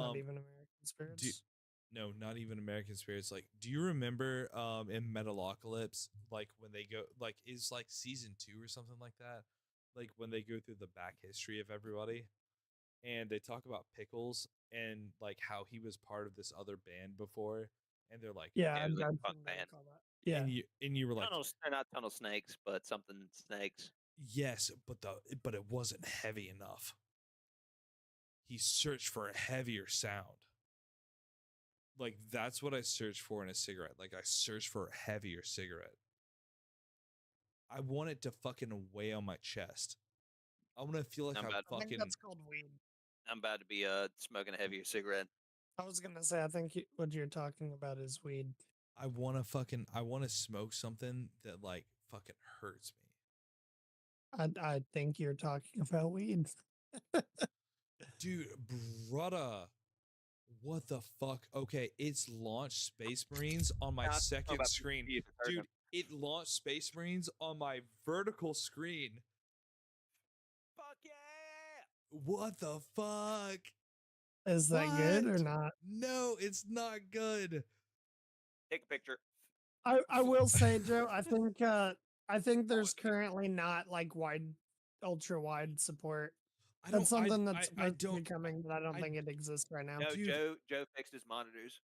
Not even American Do Spirits. no, not even American Spirits. Like, do you remember in Metalocalypse, like when they go like is like season 2 or something like that? Like when they go through the back history of everybody and they talk about Pickles and like how he was part of this other band before, and they're like, Yeah, Yeah, it was like I've a punk seen band. call that. Yeah, and you were like, Tunnels, they're not tunnel snakes, but something snakes. yes, but it wasn't heavy enough. He searched for a heavier sound. Like that's what I search for in a cigarette. Like I search for a heavier cigarette. I want it to fucking weigh on my chest. I want to feel like I'm I about, I think fucking. that's called weed. I'm about to be smoking a heavier cigarette. I was gonna say, I think what you're talking about is weed. I want to fucking. I want to smoke something that like fucking hurts me. I think you're talking about weed. Dude, brother. What the fuck? Okay, it's launched Space Marines on my Nah, I'm second about screen. PvP if it's hurting Dude, him. it launched Space Marines on my vertical screen. Fuck yeah! What the fuck? Is that good or What? not? No, it's not good. Take a picture. I will say, Joe, I think there's currently not like ultra wide support. I don't. That's something that's I supposed to be don't. coming, but I don't I think it exists right now. No, Dude. Joe fixed his monitors.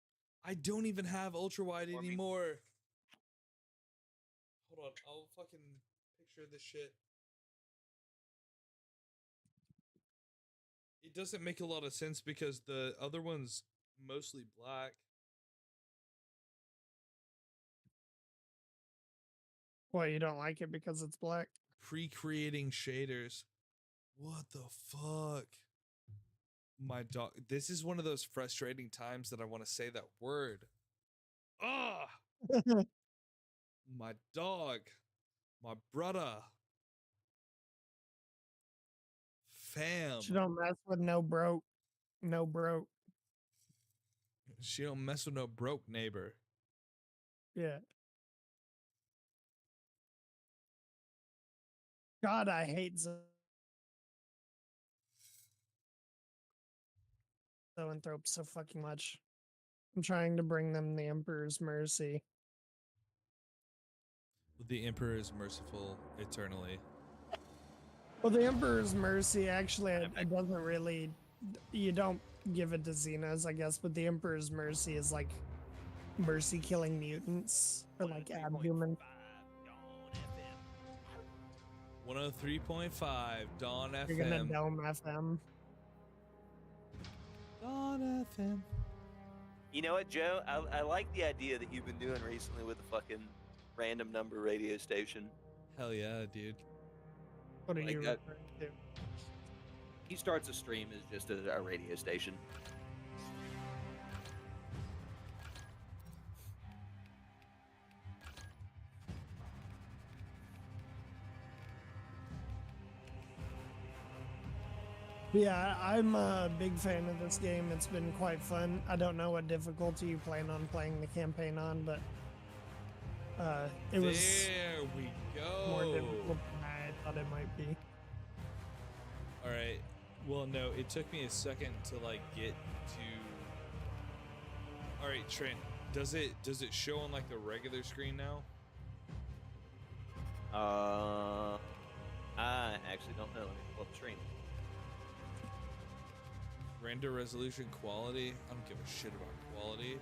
I don't even have ultra wide Or me. anymore. Hold on, I'll fucking picture this shit. It doesn't make a lot of sense because the other one's mostly black. What, you don't like it because it's black? Pre-creating shaders. What the fuck? My dog. This is one of those frustrating times that I want to say that word. Ah, my dog, my brother, fam. You don't mess with no broke. She don't mess with no broke neighbor. Yeah. God, I hate zoanthropes so fucking much. I'm trying to bring them the Emperor's Mercy. The Emperor is merciful eternally. Well, the Emperor's Mercy, actually, it doesn't really... You don't give it to Xenas, I guess, but the Emperor's Mercy is like mercy killing mutants or like abhuman. 103.5 Dawn FM. You're gonna dome FM. Dawn FM. You know what, Joe? I like the idea that you've been doing recently with the fucking random number radio station. Hell yeah, dude. What are Like you that. referring to? He starts a stream as just a radio station. Yeah, I'm a big fan of this game. It's been quite fun. I don't know what difficulty you plan on playing the campaign on, but it was There we more go. difficult than I thought it might be. All right. Well, no, it took me a second to like get to. All right, Trent. Does it show on like the regular screen now? I actually don't know. Let me pull up the stream. Render resolution quality. I don't give a shit about quality.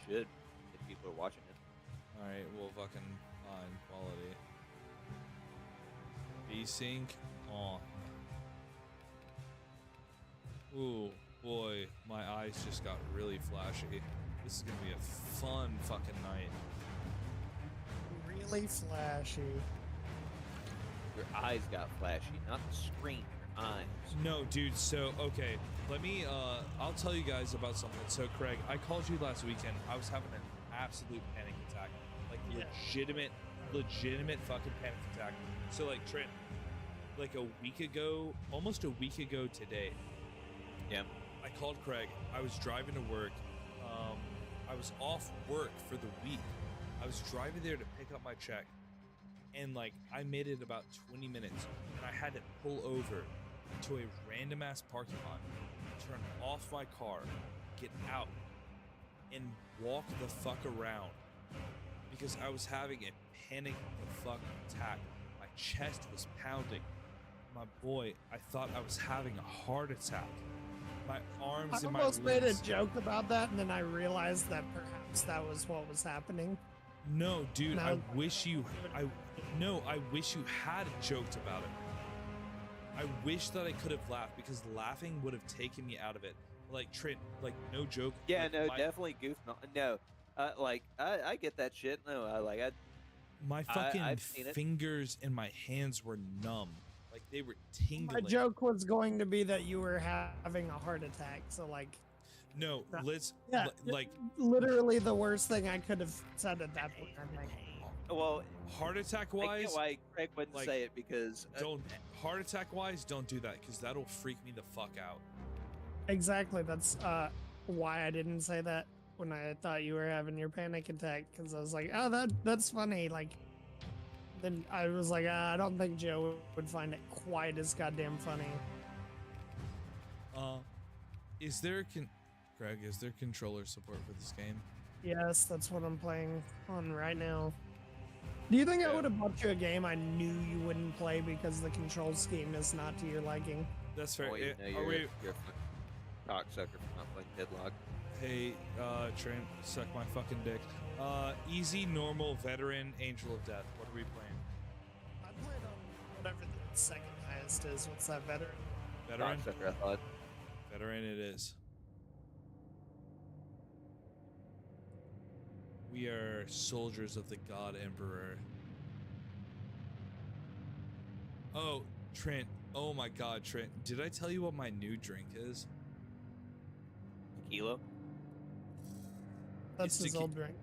Should if people are watching it. All right, well, fucking fine quality. VSync on. Ooh, boy, my eyes just got really flashy. This is gonna be a fun fucking night. Really flashy. Your eyes got flashy, not the screen. Your eyes. No, dude. So, okay, let me. I'll tell you guys about something. So, Craig, I called you last weekend. I was having an absolute panic attack, like legitimate fucking panic attack. So, like Trent, like a week ago, almost a week ago today. Yeah. I called Craig. I was driving to work. I was off work for the week. I was driving there to pick up my check. And like I made it about 20 minutes and I had to pull over to a random ass parking lot, turn off off my car, get out, and walk the fuck around because I was having a panic the fuck attack. My chest was pounding. My boy, I thought I was having a heart attack. My arms I and my almost made a legs. joke about that, and then I realized that perhaps that was what was happening. No, dude, No. I wish you had joked about it. I wish that I could have laughed because laughing would have taken me out of it. Like Trent, like no joke. Yeah, like, no, my, definitely goof. No, like I get that shit. No, I my fucking I've seen it. fingers and my hands were numb. Like they were My tingling. joke was going to be that you were having a heart attack, so like, No, let's yeah, like literally the worst thing I could have said at that point. I think. well, heart attack I wise. get why Craig wouldn't like, say it because Don't heart attack wise, don't do that because that'll freak me the fuck out. Exactly. That's why I didn't say that when I thought you were having your panic attack, because I was like, oh, that's funny. Like, then I was like, I don't think Joe would find it quite as goddamn funny. Is there Greg? Is there controller support for this game? Yes, that's what I'm playing on right now. Do you think I would have bought you a game I knew you wouldn't play because the control scheme is not to your liking? That's fair. oh, you know, Are we? you're a fucking cocksucker for not playing Deadlock. Hey, Trent, suck my fucking dick. Easy, normal, veteran, angel of death. What are we playing? I played on whatever the second highest is. What's that, veteran? Veteran. Cocksucker, I thought. Veteran, it is. We are soldiers of the God Emperor. Oh, Trent. Oh my God, Trent. Did I tell you what my new drink is? Kilo. That's It's his old drink.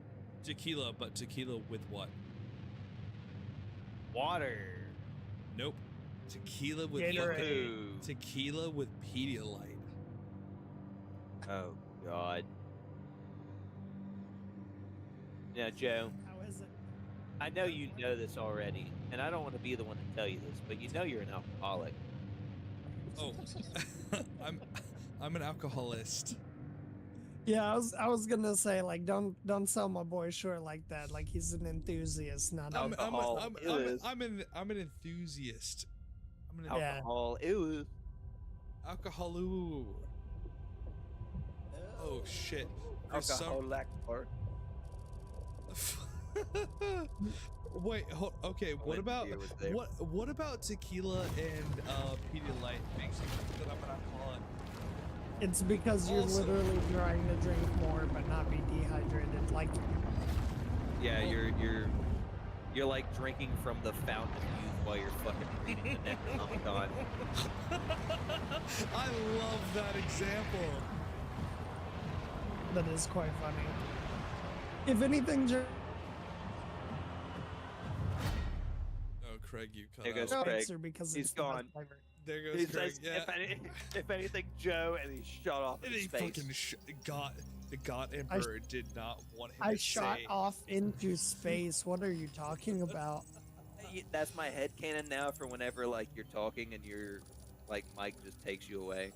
Tequila, but tequila with what? Water. Nope. Tequila with Gatorade. fucking- Ooh. Tequila with Pedialyte. Oh God. Now, Joe, How is it? I know you know this already, and I don't want to be the one to tell you this, but you know you're an alcoholic. Oh, I'm an alcoholist. Yeah, I was gonna say, like, don't sell my boy short like that. Like, he's an enthusiast, not I'm Alcohol is- an enthusiast. I'm an Yeah. Alcohol. Ew. alcoholu. Oh shit. For some- Alcoholic. Or Wait, okay. What When about beer was there. what about tequila and Pedialyte makes you think that I'm an alcoholic? It's because you're Also- literally trying to drink more but not be dehydrated. Like, yeah, you're like drinking from the fountain of youth while you're fucking reading the Necronomicon. I love that example. that is quite funny. If anything, Oh, Craig, you cut There goes out. Craig. answer because He's it's the best gone. flavor. There goes He Craig. says, Yeah. if anything, Joe, and he shot off And into he space. fucking the God Emperor did not want him I to shot say. off into space. What are you talking about? That's my headcanon now for whenever like you're talking and your like mic just takes you away.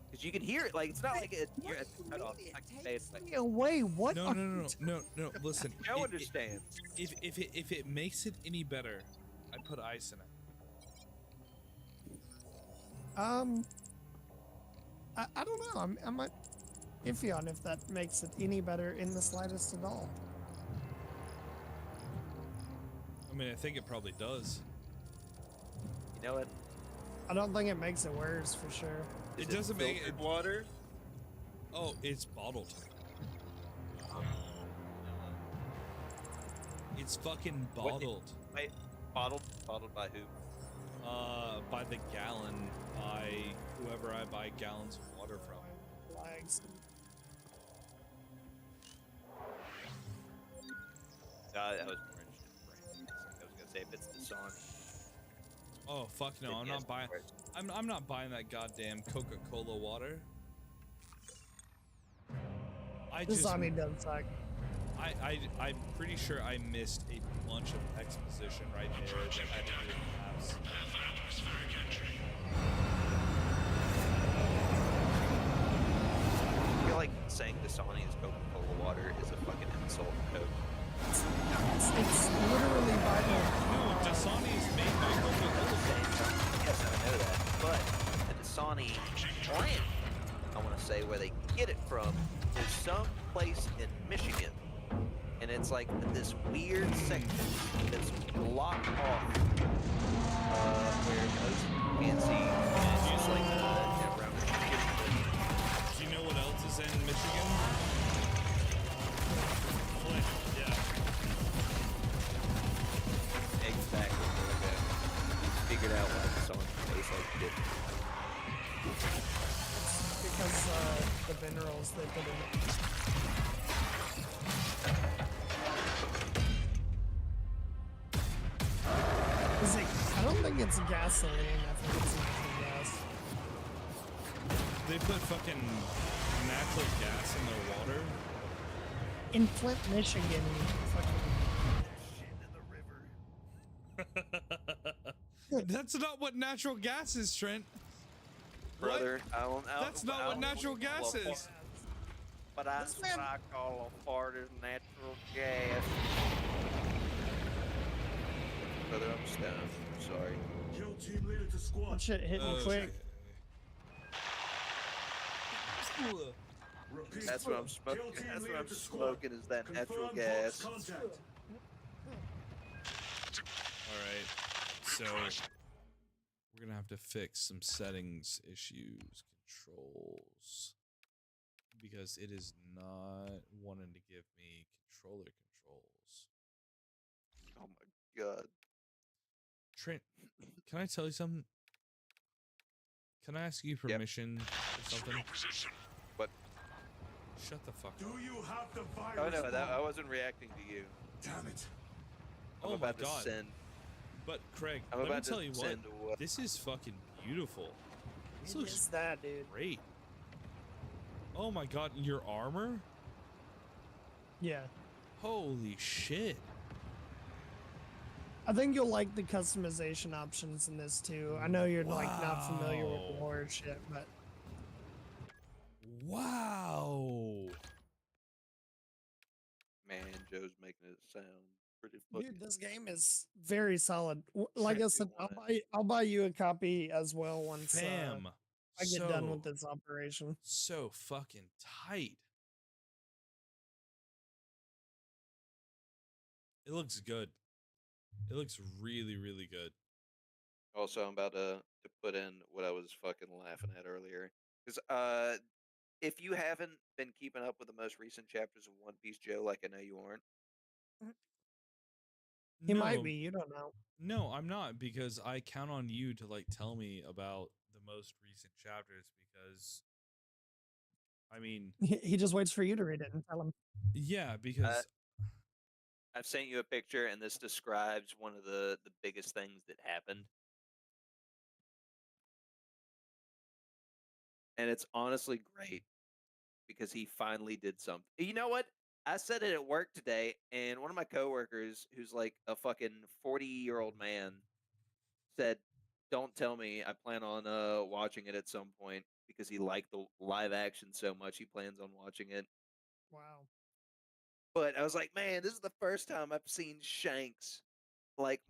Because you can hear it, like it's not like you're at cut off. I can say it, like, Stay away. What? No, are no, you no, no, no. Listen, Joe understands. if it makes it any better, I put ice in it. I don't know. I'm iffy on if that makes it any better in the slightest at all. I mean, I think it probably does. You know what? I don't think it makes it worse for sure. Is It doesn't make filtered it- water. Oh, it's bottled. It's fucking bottled. Wait, bottled by who? By the gallon, by whoever I buy gallons of water from. Flags. I was more interested in brand. I was gonna say if it's the song. Oh fuck no, then I'm yes, not buying. of course. I'm not buying that goddamn Coca-Cola water. I just Dasani does suck. I'm pretty sure I missed a bunch of exposition right there that had to do with maps. saying Dasani is Coca-Cola water is a fucking insult to Coke. It's literally Bible. No, Dasani is made by Coca-Cola. Yes, I know that. But the Dasani plant, I want to say where they get it from, is some place in Michigan. And it's like this weird section that's blocked off where most can't see. And it's just like around the Do you know what else is in Michigan? Flint, yeah. exactly where they go. Figured out why the song tastes like shit. Because the minerals they put in it. Is it? I don't think it's gasoline. I think it's natural gas. They put fucking natural gas in their water. In Flint, Michigan, fucking shit in the river. That's not what natural gas is, Trent. Brother, I don't know. That's not what natural gas is. But that's what I call a fart is natural gas. Brother, I'm stoned. I'm sorry. Kill team leader to squad. That shit hitting quick. Repeat. That's what I'm smoking. Kill team That's what leader I'm to squad. smoking is that natural Confirm gas. box contact. Alright, so we're gonna have to fix some settings issues, controls, because it is not wanting to give me controller controls. Oh my god. Trent, can I tell you something? Can I ask you permission for something? What? Shut the fuck Do up. you have the virus? Oh no, that, I bomb? wasn't reacting to you. Damn it. I'm Oh my about to god. send. But Craig, I'm let me about to tell you what. send what? This is fucking beautiful. This It looks is that, dude. great. Oh my god, your armor? Yeah. Holy shit. I think you'll like the customization options in this too. I know you're like not familiar with the Wow. lore shit, but Wow. Man, Joe's making it sound pretty fucking. dude, this game is very solid. Like I Trent, said, you want I'll buy you a copy as well once Fam. I get done with so- this operation. So fucking tight. It looks good. It looks really, really good. Also, I'm about to put in what I was fucking laughing at earlier. Because if you haven't been keeping up with the most recent chapters of One Piece, Joe, like I know you aren't. He might No, be, you don't know. No, I'm not, because I count on you to like tell me about the most recent chapters, because I mean, He just waits for you to read it and tell him. yeah, because I've sent you a picture, and this describes one of the biggest things that happened. And it's honestly great because he finally did something. You know what? I said it at work today, and one of my coworkers, who's like a fucking 40-year-old man, said, "Don't tell me. I plan on watching it at some point because he liked the live action so much. He plans on watching it." Wow. But I was like, man, this is the first time I've seen Shanks like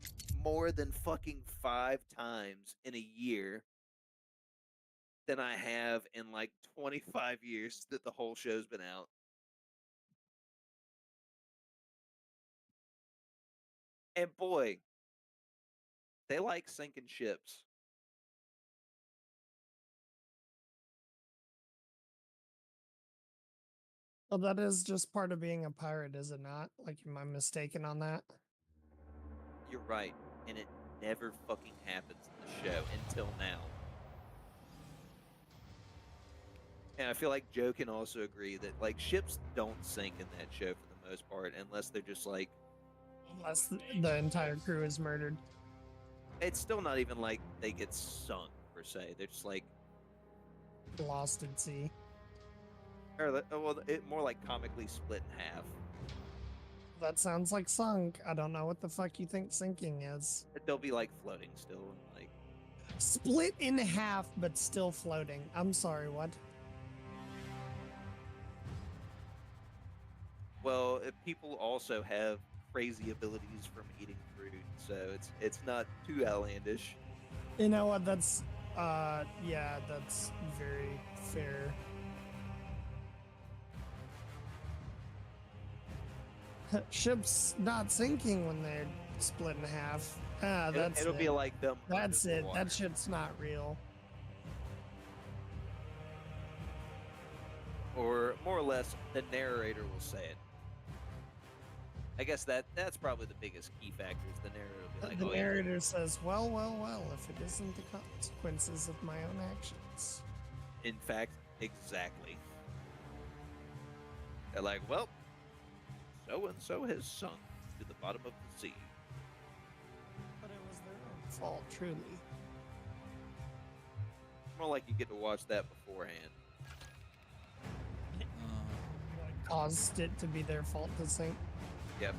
more than fucking 5 times in a year than I have in like 25 years that the whole show's been out. And boy, they like sinking ships. Well, that is just part of being a pirate, is it not? Like, am I mistaken on that? You're right. And it never fucking happens in the show until now. And I feel like Joe can also agree that like ships don't sink in that show for the most part unless they're just like Unless the entire crew is murdered. it's still not even like they get sunk per se. They're just like Lost at sea. or well it more like comically split in half. That sounds like sunk. I don't know what the fuck you think sinking is. They'll be like floating still and like Split in half, but still floating. I'm sorry, what? Well, people also have crazy abilities from eating fruit, so it's not too outlandish. You know what? That's yeah, that's very fair. Ships not sinking when they're split in half. Ah, that's It'll it. be like them. That's under the it. water. That shit's not real. Or more or less, the narrator will say it. I guess that's probably the biggest key factor is the narrator will be like, The oh yeah, narrator says, well, well, well, if it isn't the consequences of my own actions. in fact, exactly. They're like, well, so and so has sunk to the bottom of the sea. But it was their own fault, truly. More like you get to watch that beforehand. What caused it to be their fault to sink. Yep.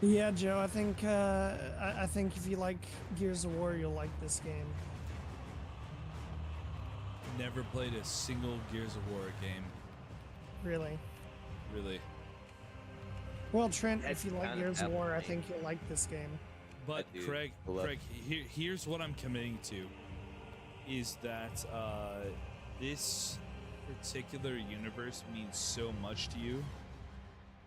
Yeah, Joe, I think I think if you like Gears of War, you'll like this game. Never played a single Gears of War game. Really. Really. Well, Trent, That's if you like kind of Gears of War, I happening. think you'll like this game. But do. Craig, I love here's what I'm committing to, is that this particular universe means so much to you,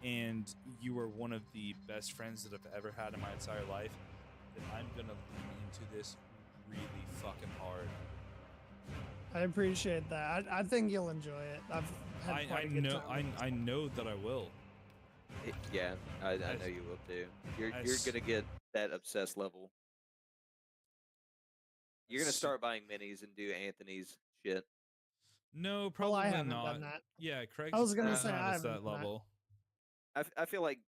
and you are one of the best friends that I've ever had in my entire life, that I'm gonna lean into this really fucking hard. I appreciate that. I think you'll enjoy it. I've had quite a good time. I know that I will. Yeah, I As- know you will too. You're as- gonna get that obsessed level. You're gonna as- start buying minis and do Anthony's shit. No, Well, probably I haven't not. done that. Yeah, Craig's I was gonna not say I at haven't that done that. level. I feel like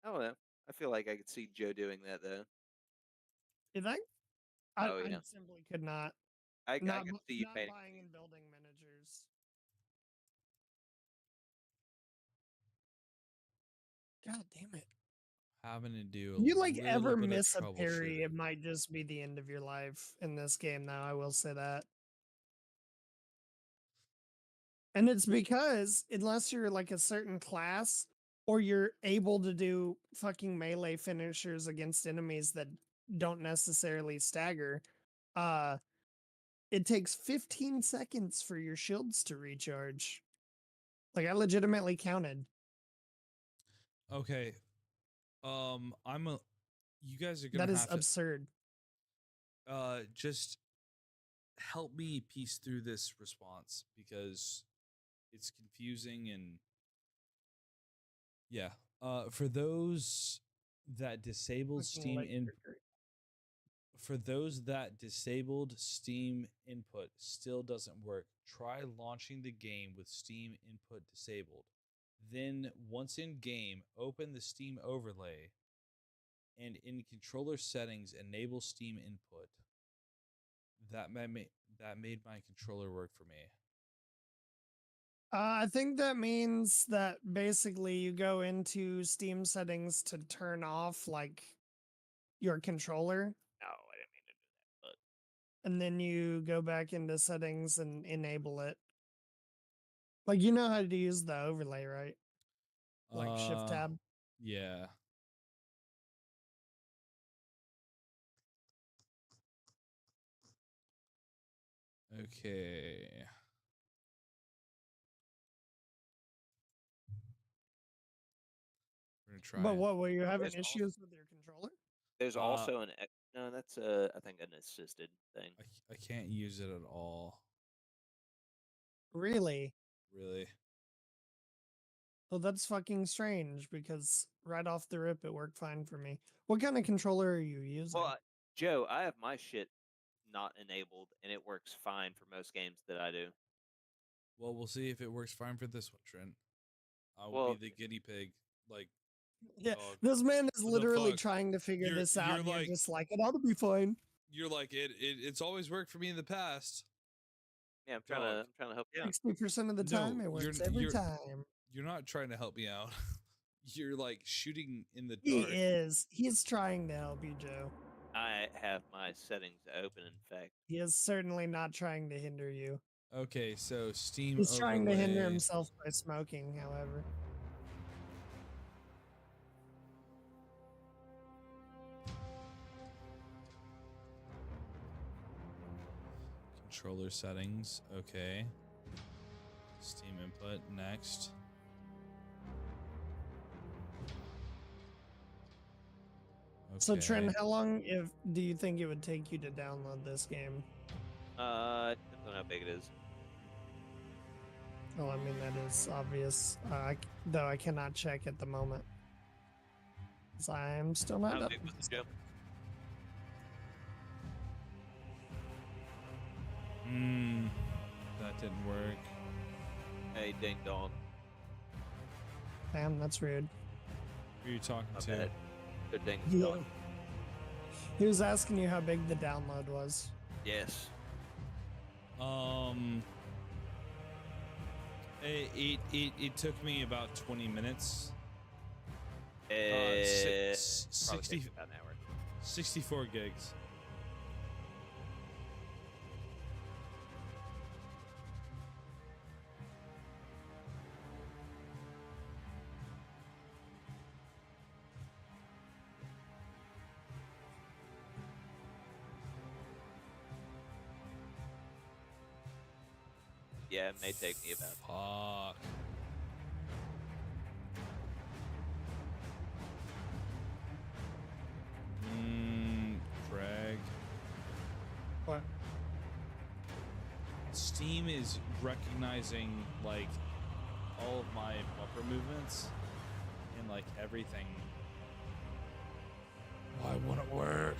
I don't know. I feel like I could see Joe doing that though. You think? I, Oh, I yeah. simply could not. I Not, could see you not painting. buying and building miniatures. God damn it. Having to do You a like little ever bit of miss a parry, troubleshooting. it might just be the end of your life in this game now, I will say that. And it's because unless you're like a certain class or you're able to do fucking melee finishers against enemies that don't necessarily stagger, uh it takes 15 seconds for your shields to recharge. Like I legitimately counted. Okay. You guys are That gonna is have absurd. to just help me piece through this response, because it's confusing. And yeah, for those that disabled Fucking Steam like in you're great. for those that disabled Steam input still doesn't work, try launching the game with Steam input disabled. Then, once in game, open the Steam overlay and in controller settings, enable Steam input. That made my controller work for me. I think that means that basically you go into Steam settings to turn off like your controller, No, I didn't mean to do that. and then you go back into settings and enable it. Like you know how to use the overlay, right? Like shift tab. Yeah. Okay. We're gonna try But it. what were you having There's also- issues with your controller? There's Uh, also no. That's I think an assisted thing. I can't use it at all. Really? Really. Well, that's fucking strange because right off the rip it worked fine for me. What kind of controller are you using? Well, Joe, I have my shit not enabled, and it works fine for most games that I do. Well, we'll see if it works fine for this one, Trent. I will Well- be the guinea pig. Like, Yeah, dog. this man is What the literally fuck? trying to figure You're- this out. you're And like- you're just like, it ought to be fine. You're like, it's always worked for me in the past. Yeah, I'm Dog. trying to help you out. 60% of the time, No, it you're- works every you're- time. You're not trying to help me out. You're like shooting in the He dark. is. He's trying to help you, Joe. I have my settings open. In fact, He is certainly not trying to hinder you. Okay, so Steam He's trying to hinder overlay. himself by smoking, however. Controller settings. Okay. Steam input. Next. So Okay. Trent, how long do you think it would take you to download this game? Depends on how big it is. Well, I mean that is obvious. Though I cannot check at the moment, 'cause I'm still not How up. big was the jump? That didn't work. Hey, ding dong. Damn, that's rude. Who are you talking My to? bad. Good ding Yeah. dong. He was asking you how big the download was. Yes. It took me about 20 minutes. Probably 60, takes about an hour. 64 gigs. Yeah, it may take me about. Fuck. Craig. What? Steam is recognizing like all of my bumper movements and like everything. Why won't it work?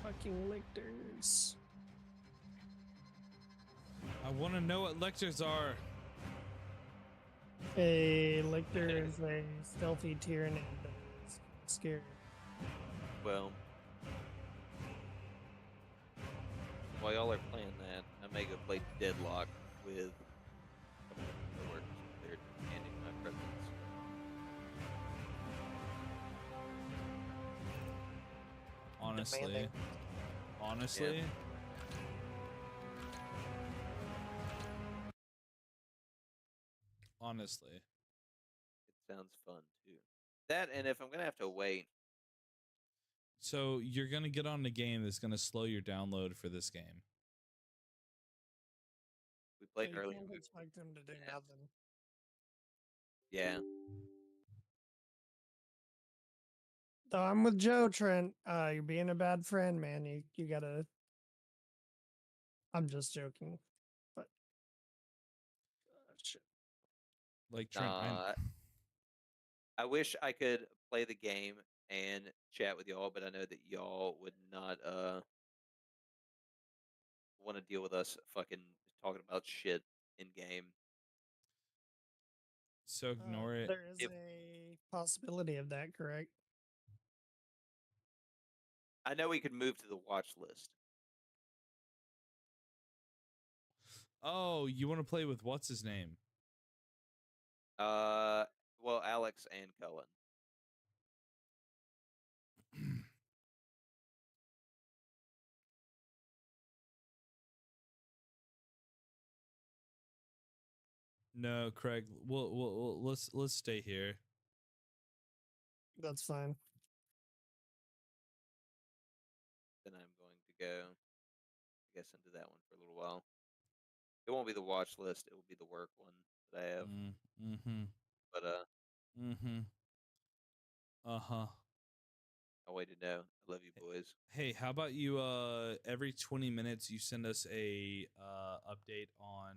Fucking lictors. I want to know what lectors are. A lictor is a stealthy tyrant that is scary. Well, while y'all are playing that, I may go play Deadlock with a couple of coworkers. They're demanding my presence. Honestly. Honestly. Honestly. It sounds fun too. That, and if I'm gonna have to wait, So you're gonna get on the game that's gonna slow your download for this game. we played You an early. can't expect him to do Yeah. nothing. Yeah. Though I'm with Joe, Trent. You're being a bad friend, man. You gotta. I'm just joking, but shit. Like Trent, I wish I could play the game and chat with y'all, but I know that y'all would not want to deal with us fucking talking about shit in game. so ignore it. There is If- a possibility of that, correct? I know we could move to the watch list. Oh, you want to play with what's his name? Well, Alex and Cullen. No, Craig. Let's stay here. That's fine. Then I'm going to go, I guess, into that one for a little while. It won't be the watch list. It will be the work one that I have. Mm-hmm. But Mm-hmm. Uh-huh. I'll wait to know. I love you, boys. Hey, how about you every 20 minutes you send us a update on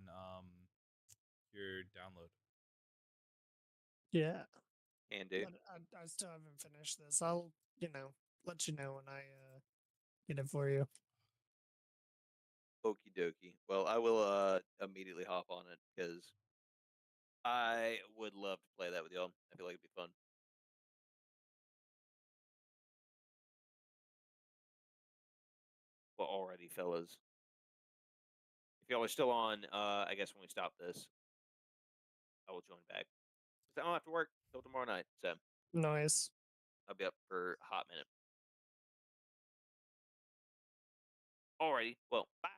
your download. Yeah. Can do. But I still haven't finished this. I'll, let you know when I get it for you. Okie dokie. Well, I will immediately hop on it because I would love to play that with y'all. I feel like it'd be fun. Well, alrighty, fellas. If y'all are still on, I guess when we stop this, I will will join back. 'Cause I don't have to work till tomorrow night, so Nice. I'll be up for a hot minute. Alrighty, well, bye.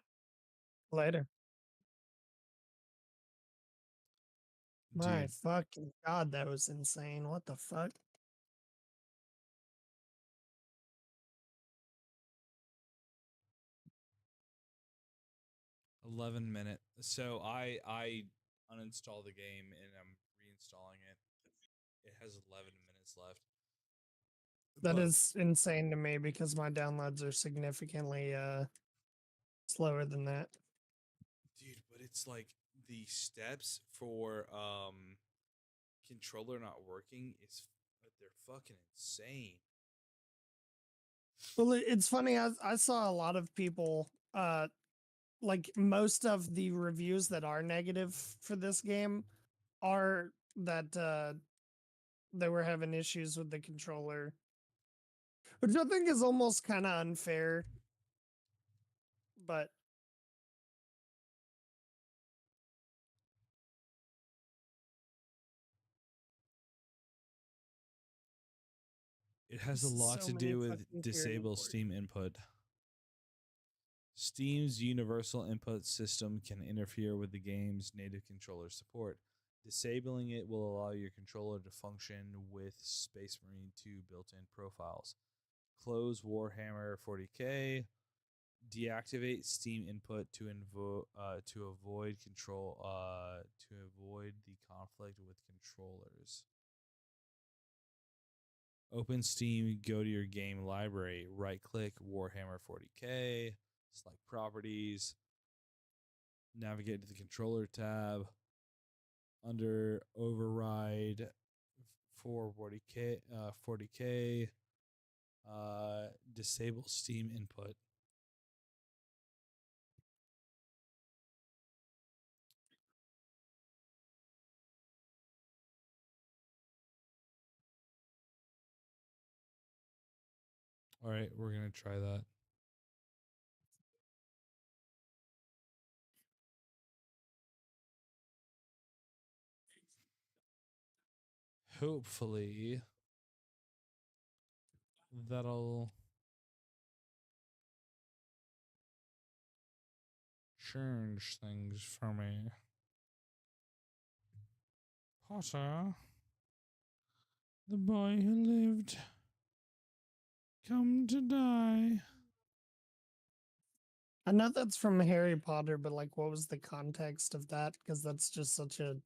Later. My Dude, fucking god, that was insane. What the fuck? 11 minute. So I uninstalled the game and I'm reinstalling it. It has 11 minutes left. That But is insane to me because my downloads are significantly slower than that. dude, but it's like the steps for controller not working is they're fucking insane. Well, it's funny. I saw a lot of people, like most of the reviews that are negative for this game are that they were having issues with the controller, which I think is almost kind of unfair. But It has a there's lot so to many do with fucking disable variables. Steam input. Steam's universal input system can interfere with the game's native controller support. Disabling it will allow your controller to function with Space Marine 2 built-in profiles. Close Warhammer 40k. Deactivate Steam input to avoid the conflict with controllers. Open Steam, go to your game library, right click Warhammer 40k, select properties, navigate to the controller tab. Under override for 40k, disable Steam input. All right, we're gonna try that. Hopefully, that'll change things for me. Potter, the boy who lived, come to die. I know that's from Harry Potter, but like, what was the context of that? Because that's just such a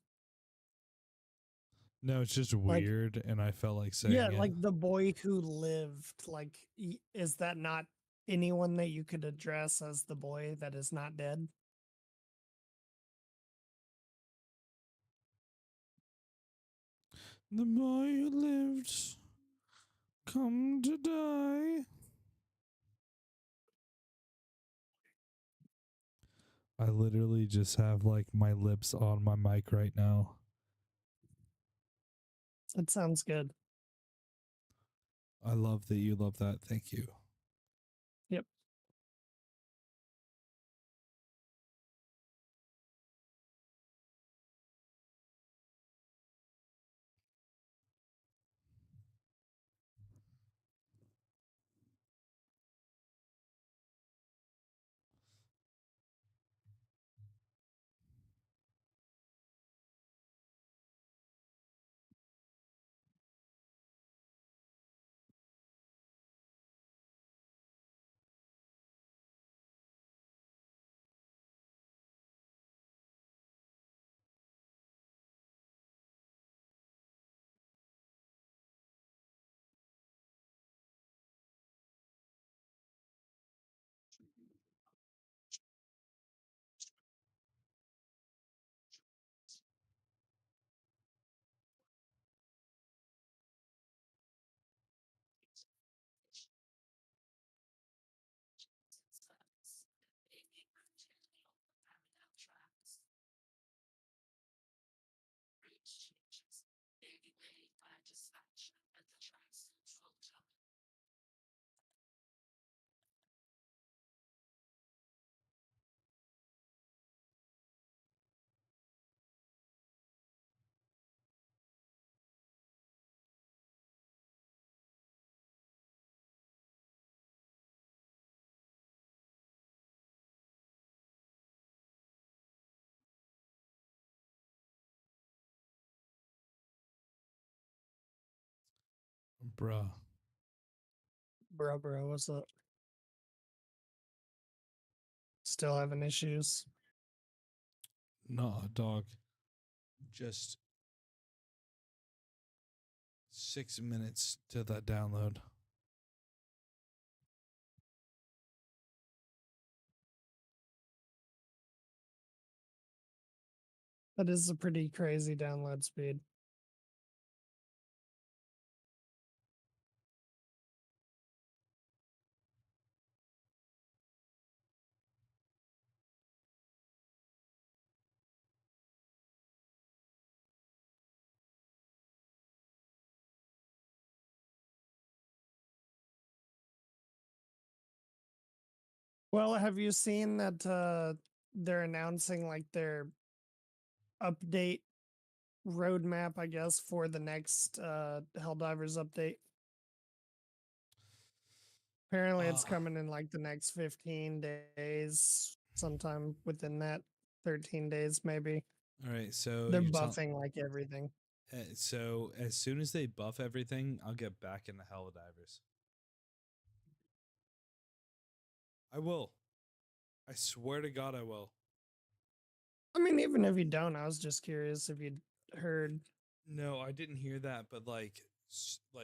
No, it's just like, weird, and I felt like saying yeah, it. like the boy who lived. Like, is that not anyone that you could address as the boy that is not dead? The boy who lived, come to die. I literally just have like my lips on my mic right now. That sounds good. I love that you love that. Thank you. Yep. bruh. Bro, what's up? Still having issues. Nah, dog. Just 6 minutes to that download. That is a pretty crazy download speed. Well, have you seen that they're announcing like their update roadmap, I guess, for the next Helldivers update? Apparently it's coming in like the next 15 days, sometime within that 13 days maybe. All right, so They're you're telling. buffing like everything. So as soon as they buff everything, I'll get back in the Helldivers. I will. I swear to God, I will. I mean, even if you don't, I was just curious if you'd heard. No, I didn't hear that, but like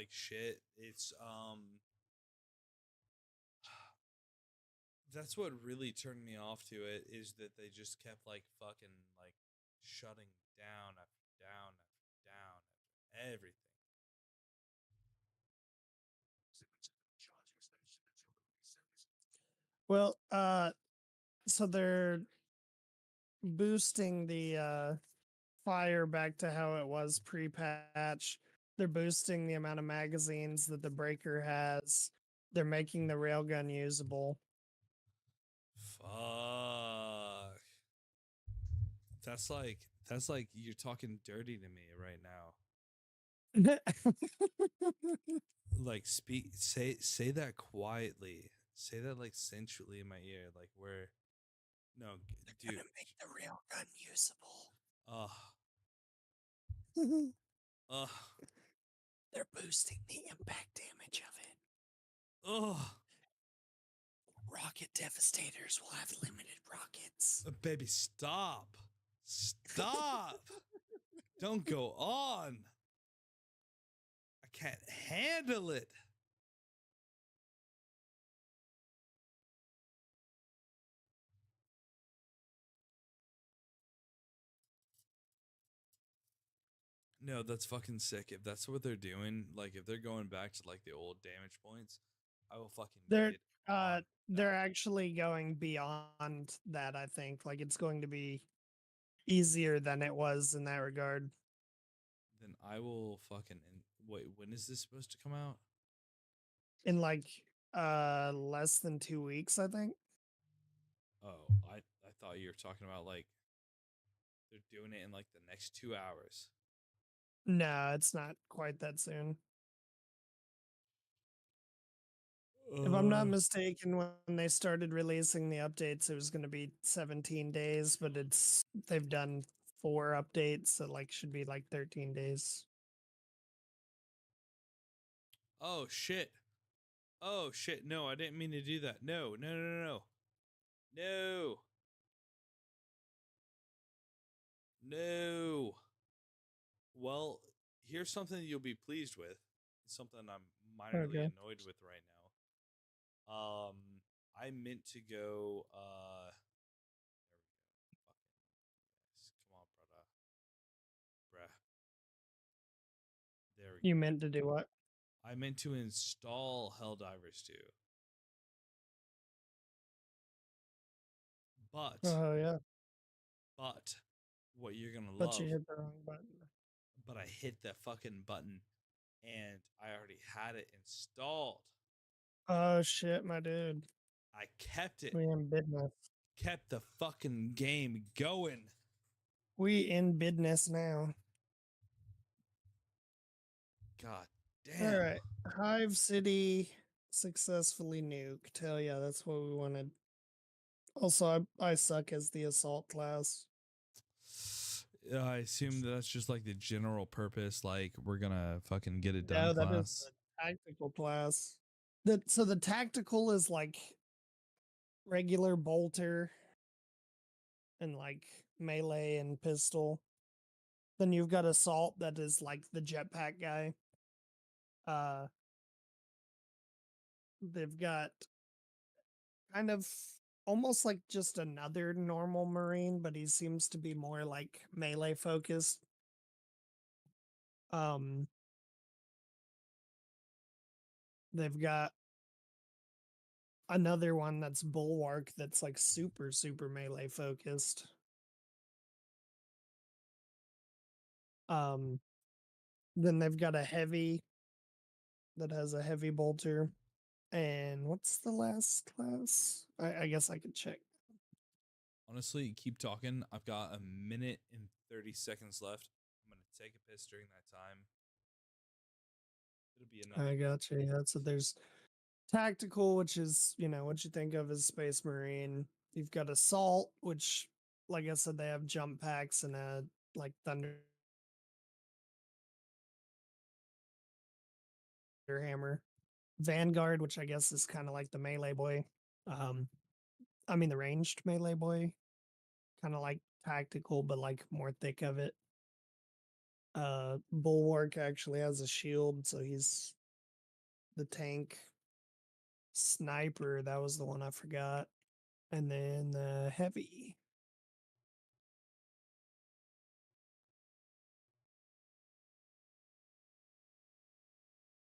shit. It's that's what really turned me off to it is that they just kept like fucking like shutting down after down after down after everything. Well, so they're boosting the fire back to how it was pre-patch. They're boosting the amount of magazines that the breaker has. They're making the railgun usable. Fuck. That's like you're talking dirty to me right now. Like say that quietly. Say that like sensually in my ear. Like where no They're dude. gonna make the railgun usable. Ugh. Ugh. They're boosting the impact damage of it. Ugh. Rocket Devastators will have limited rockets. Baby, stop. Stop. Don't go on. I can't handle it. No, that's fucking sick. If that's what they're doing, like if they're going back to like the old damage points, I will fucking They're get on they're that. actually going beyond that, I think. Like it's going to be easier than it was in that regard. Then I will fucking wait, when is this supposed to come out? In like less than 2 weeks, I think. Oh, I thought you were talking about like they're doing it in like the next 2 hours. No, it's not quite that soon. If I'm not mistaken, when they started releasing the updates, it was going to be 17 days, but they've done 4 updates, so like should be like 13 days. Oh shit. Oh shit. No, I didn't mean to do that. No, no, no, no, no. No. No. Well, here's something you'll be pleased with. It's something I'm minorly Okay. annoyed with right now. I meant to go there we go. Fucking yes. Come on, brother. Bruh. There we You go. meant to do what? I meant to install Helldivers 2. But Oh yeah, but what you're gonna but you love, hit the wrong button. but I hit that fucking button and I already had it installed. Oh shit, my dude. I kept it, We in business. kept the fucking game going. We in business now. God All damn. right, Hive City successfully nuked. Hell yeah, that's what we wanted. Also, I suck as the assault class. I assume that's just like the general purpose, like we're gonna fucking get it done No, that is class. Tactical class. So the tactical is like regular bolter and like melee and pistol. Then you've got assault that is like the jetpack guy. Uh they've got kind of almost like just another normal marine, but he seems to be more like melee focused. Um they've got another one that's bulwark that's like super melee focused. Um then they've got a heavy that has a heavy bolter. And what's the last class? I guess I could check. Honestly, keep talking. I've got a minute and 30 seconds left. I'm going to take a piss during that time. It'll be another. I got you. Yeah, so there's tactical, which is, what you think of as Space Marine. You've got assault, which, like I said, they have jump packs and a like thunder hammer. Vanguard, which I guess is kind of like the melee boy. Um, I mean the ranged melee boy, kind of like tactical, but like more thick of it. Bulwark actually has a shield, so he's the tank. Sniper, that was the one I forgot. And then the heavy.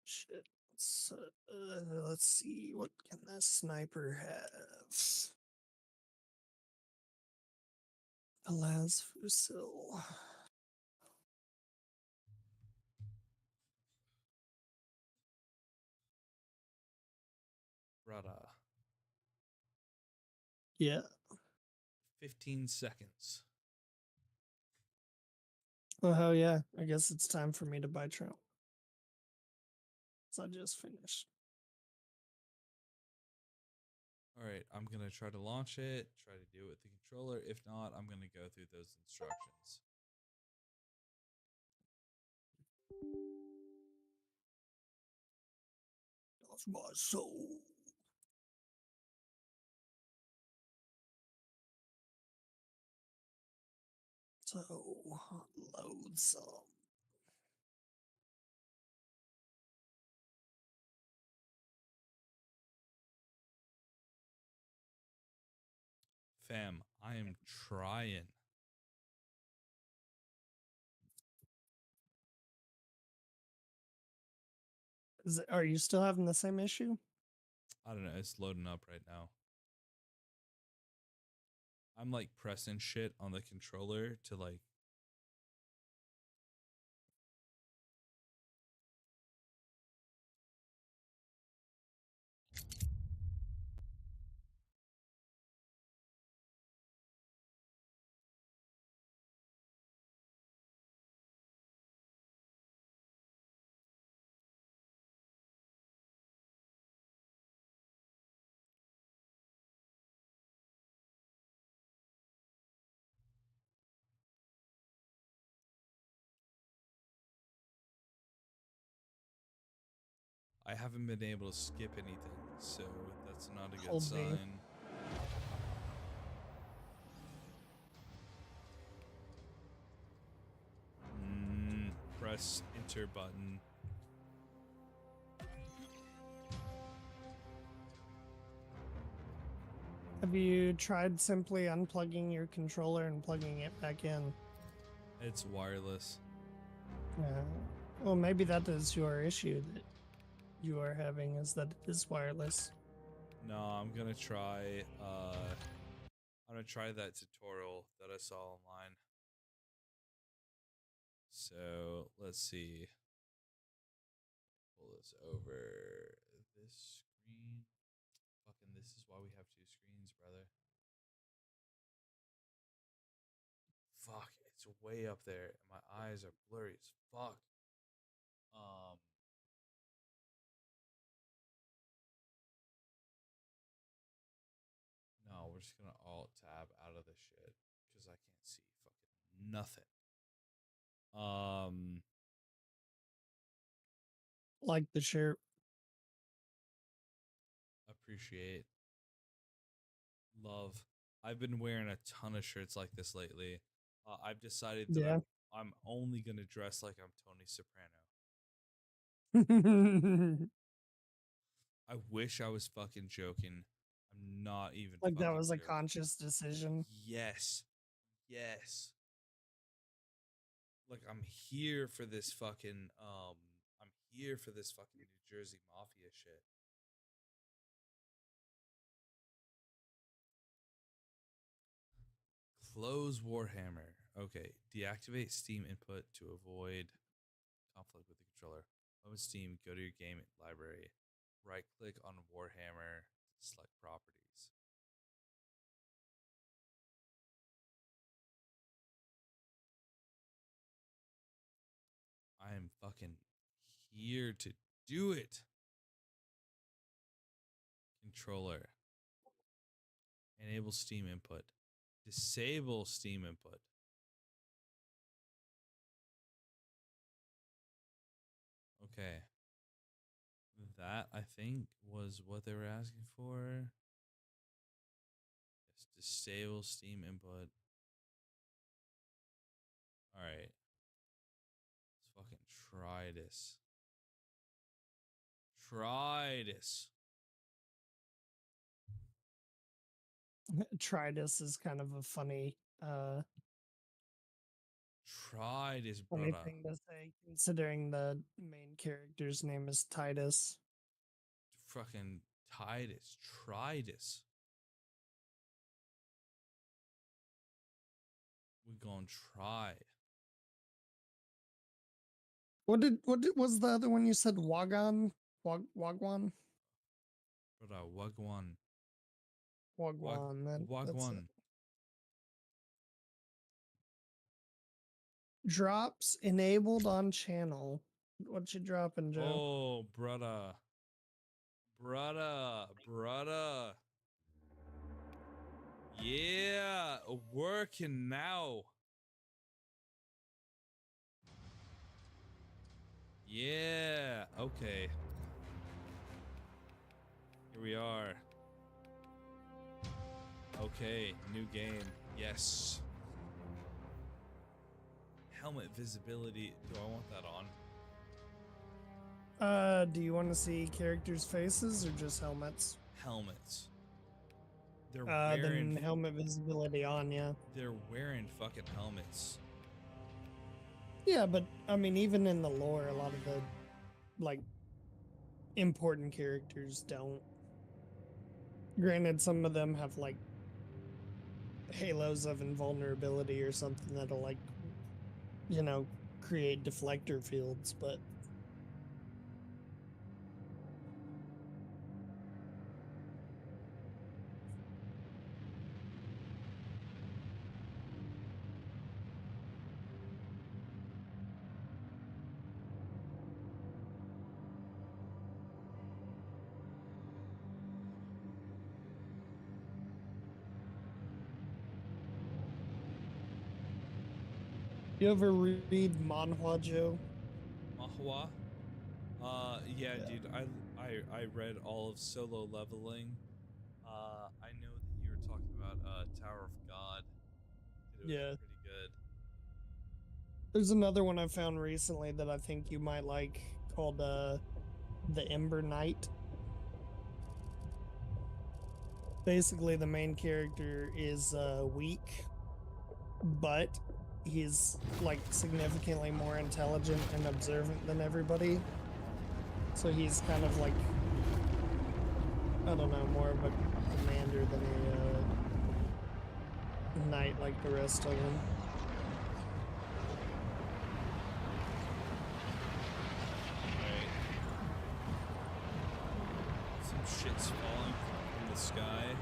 Shit. So, let's see, what can the sniper have? The las fusil. Brother. Yeah. 15 seconds. Oh hell yeah. I guess it's time for me to buy trout. So I just finished. All right, I'm going to try to launch it, try to do it with the controller. If not, I'm going to go through those instructions. That's my soul. So load some. Fam, I am trying. Are you still having the same issue? I don't know. It's loading up right now. I'm like pressing shit on the controller to like. I haven't been able to skip anything, so that's not a good Hold B. sign. Press enter button. Have you tried simply unplugging your controller and plugging it back in? It's wireless. Well, maybe that is your issue that you are having, is that it is wireless. No, I'm gonna try. I'm gonna try that tutorial that I saw online. So let's see. Pull this over this screen. Fucking, this is why we have two screens, brother. Fuck, it's way up there, and my eyes are blurry as fuck. No, we're just gonna alt tab out of this shit because I can't see fucking nothing. Like the shirt. Appreciate. Love. I've been wearing a ton of shirts like this lately. I've decided that Yeah. I'm only gonna dress like I'm Tony Soprano. I wish I was fucking joking. I'm not even Like that fucking was a joking. conscious decision. Yes. Yes. Like I'm here for this fucking I'm here for this fucking New Jersey Mafia shit. Close Warhammer. Okay. Deactivate Steam input to avoid conflict with the controller. Open Steam, go to your game library. Right click on Warhammer, select properties. I am fucking here to do it. Controller. Enable Steam input. Disable Steam input. Okay. That, I think, was what they were asking for. Yes, disable Steam input. Alright. Let's fucking try this. Try this. Tridus is kind of a funny Try this, funny brother. thing to say, considering the main character's name is Titus. Fucking Titus. Try this. We gonna try. What was the other one you said? Wagon? Wagwan? Brother, Wagwan. Wagwan. That's it. Wagwan. Drops enabled on channel. What you dropping, Joe? Oh, brother. Brother. Yeah, working now. Yeah, okay. Here we are. Okay, new game. Yes. Helmet visibility. Do I want that on? Do you want to see characters' faces or just helmets? Helmets. They're Then wearing helmet visibility on, yeah. they're wearing fucking helmets. Yeah, but I mean, even in the lore, a lot of the like important characters don't. Granted, some of them have like halos of invulnerability or something that'll like, you know, create deflector fields, but you ever read Manhwa, Joe? Mahua? Yeah, dude. I read all of Solo Leveling. I know that you were talking about Tower of God. It was Yeah. pretty good. There's another one I found recently that I think you might like called The Ember Knight. Basically, the main character is weak, but he's like significantly more intelligent and observant than everybody. So he's kind of like, I don't know, more of a commander than a knight like the rest of them. Right. Some shit's falling from the sky.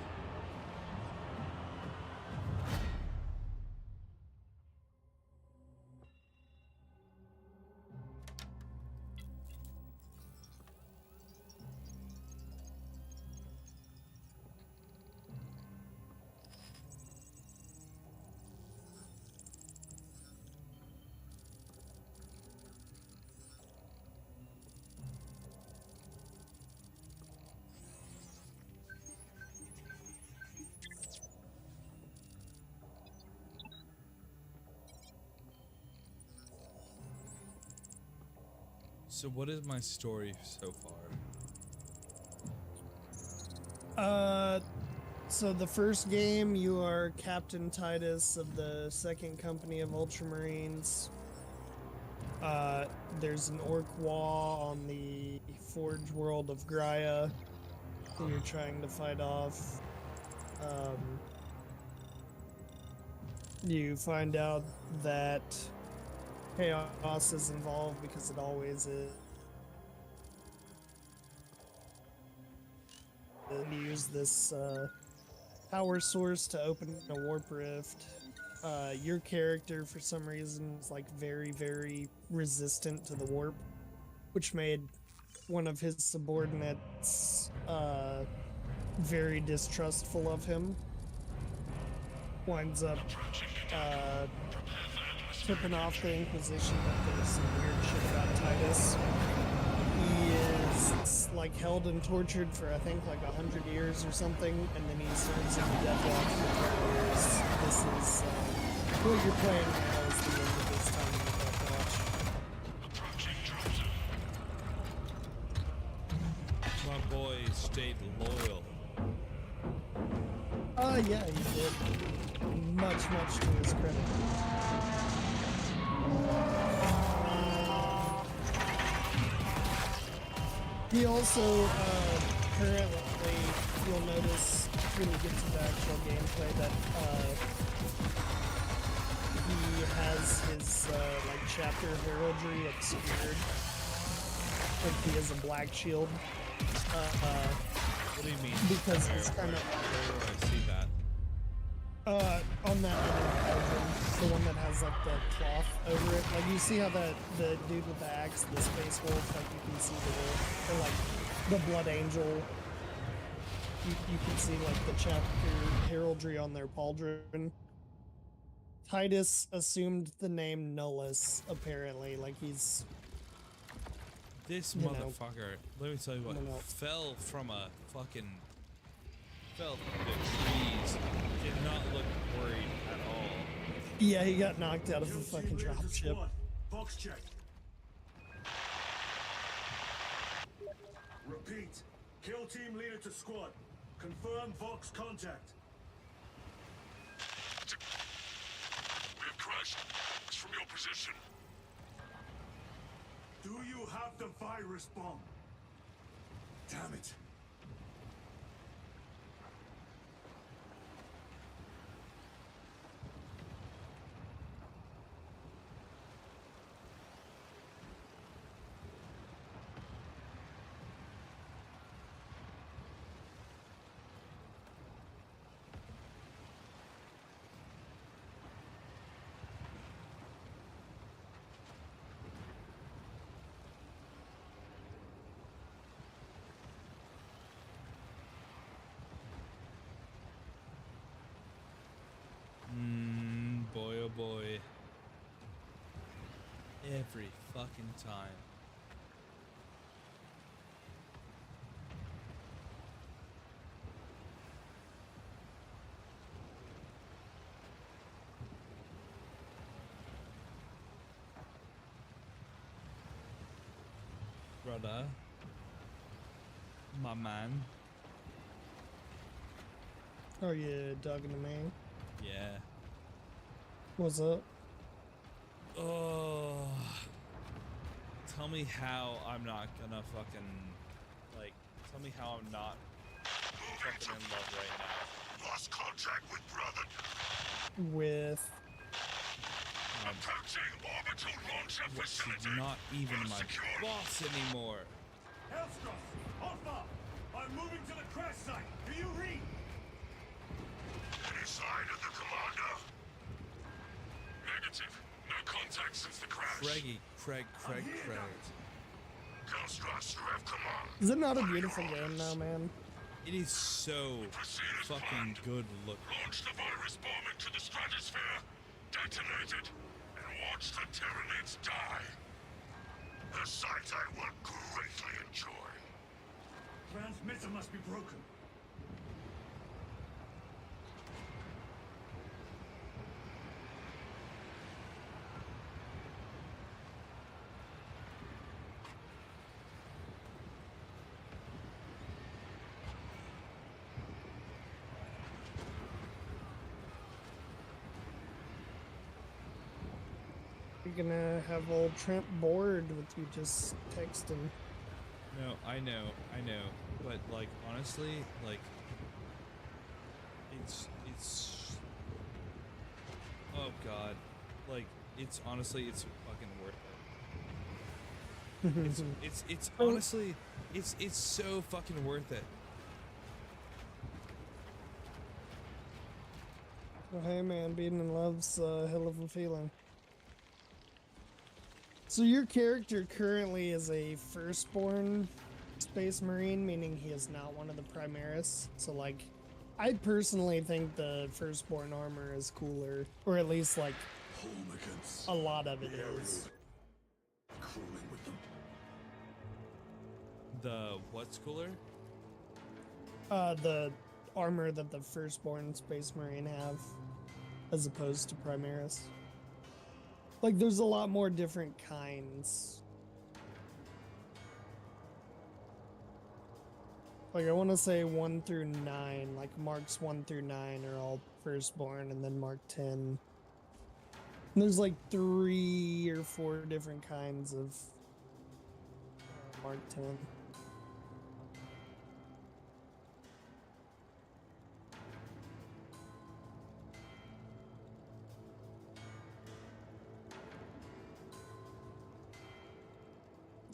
So what is my story so far? So the first game, you are Captain Titus of the Second Company of Ultramarines. There's an orc wall on the Forge world of Graia that you're trying to fight off. You find out that chaos is involved because it always is. And you use this power source to open a warp rift. Your character, for some reason, is like very, very resistant to the warp, which made one of his subordinates very distrustful of him. Winds up tipping off the Inquisition that there's some weird shit about Titus. He is like held and tortured for I think like 100 years or something, and then he serves in the Death Watch for 10 years. This is what you're playing now is the end of his time in the Death Watch. My boy stayed loyal. Yeah, he did. Much to his credit. He also, currently, you'll notice when you get to the actual gameplay that, he has his, like, chapter heraldry obscured. Like, he has a black shield. What do you mean? Because it's kind of... Where do I see that? On that other cauldron, the one that has like the cloth over it. Like you see how the dude with the axe, the space wolf, like you can see the wolf, or like the blood angel. You can see like the chapter heraldry on their pauldron. Titus assumed the name Nullus, apparently. Like he's This you know, motherfucker, let me tell you what, you know. fell from the trees, did not look worried at all. Yeah, he got knocked out of Kill the team fucking leader to dropship. squad. Box check. Repeat. Kill team leader to squad. Confirm Vox contact. We have crashed. It's from your position. Do you have the virus bomb? Damn it. Boy oh boy. Every fucking time. Brother. My man. Are you dogging to me? Yeah. What's up? Oh. Tell me how I'm not gonna fucking, like, tell me how I'm not fucking in love right now. Lost contact with brother. With Approaching orbital launcher She's facility. not even my Secure. boss anymore. Hellscross, Alpha! I'm moving to the crash site. Do you read? Any sign of the commander? Negative. No contact since the crash. Craig. Ghostrust, you have command. is it not a beautiful game now, man? It is so Proceed as fucking planned. good looking. Launch the virus bomb into the stratosphere. Detonate it. And watch the Tyranids die. A sight I will greatly enjoy. Transmitter must be broken. You're gonna have old Trent bored with you just texting. No, I know, but like honestly, like it's oh god, like it's honestly it's fucking worth it. It's Oh. honestly it's so fucking worth it. Well, hey man, being in love's a hell of a feeling. So your character currently is a firstborn space marine, meaning he is not one of the Primaris. So like, I personally think the firstborn armor is cooler, or at least like a lot of it is. Crawling with them. The what's cooler? The armor that the firstborn space marine have, as opposed to Primaris. Like, there's a lot more different kinds. Like, I want to say 1 through 9, like marks 1 through 9 are all firstborn, and then mark 10. And there's like 3 or 4 different kinds of mark 10.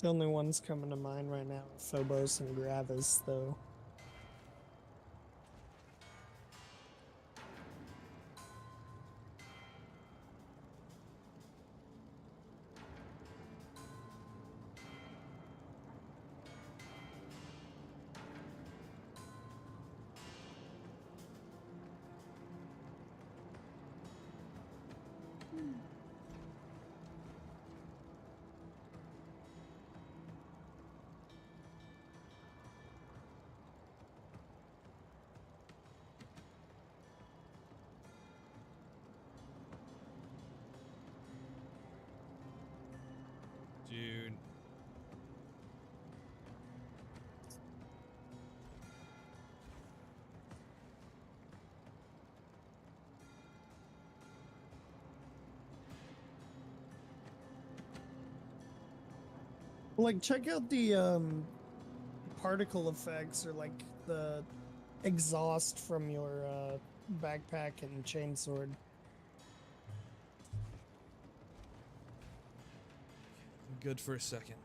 The only ones coming to mind right now are Phobos and Gravis, though. Dude. Like, check out the particle effects, or like the exhaust from your backpack and chainsword. I'm good for a second.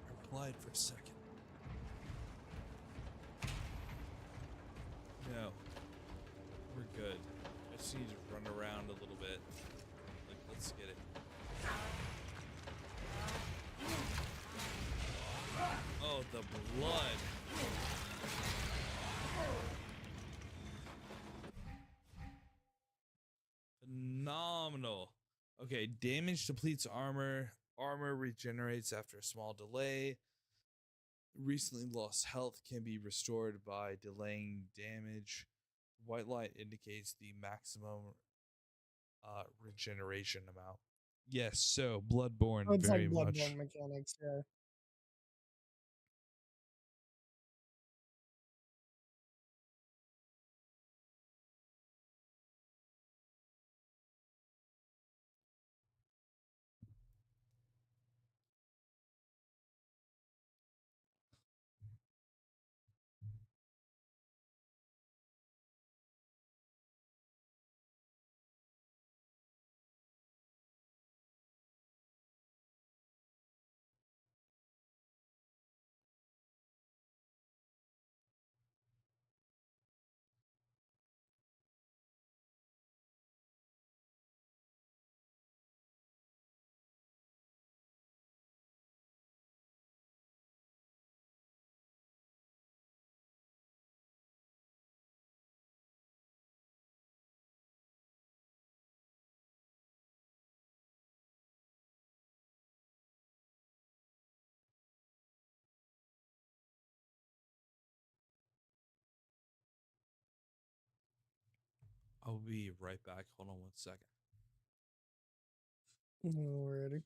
I replied for a second. No. We're good. I just need to run around a little bit. Like, let's get it. Oh, the blood. Phenomenal. Okay, damage depletes armor. Armor regenerates after a small delay. Recently lost health can be restored by delaying damage. White light indicates the maximum regeneration amount. Yes, so Bloodborne Oh, it's like very much. Bloodborne mechanics, yeah. I'll be right back. Hold on 1 second. Alrighty.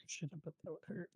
Shit, I bet that would hurt.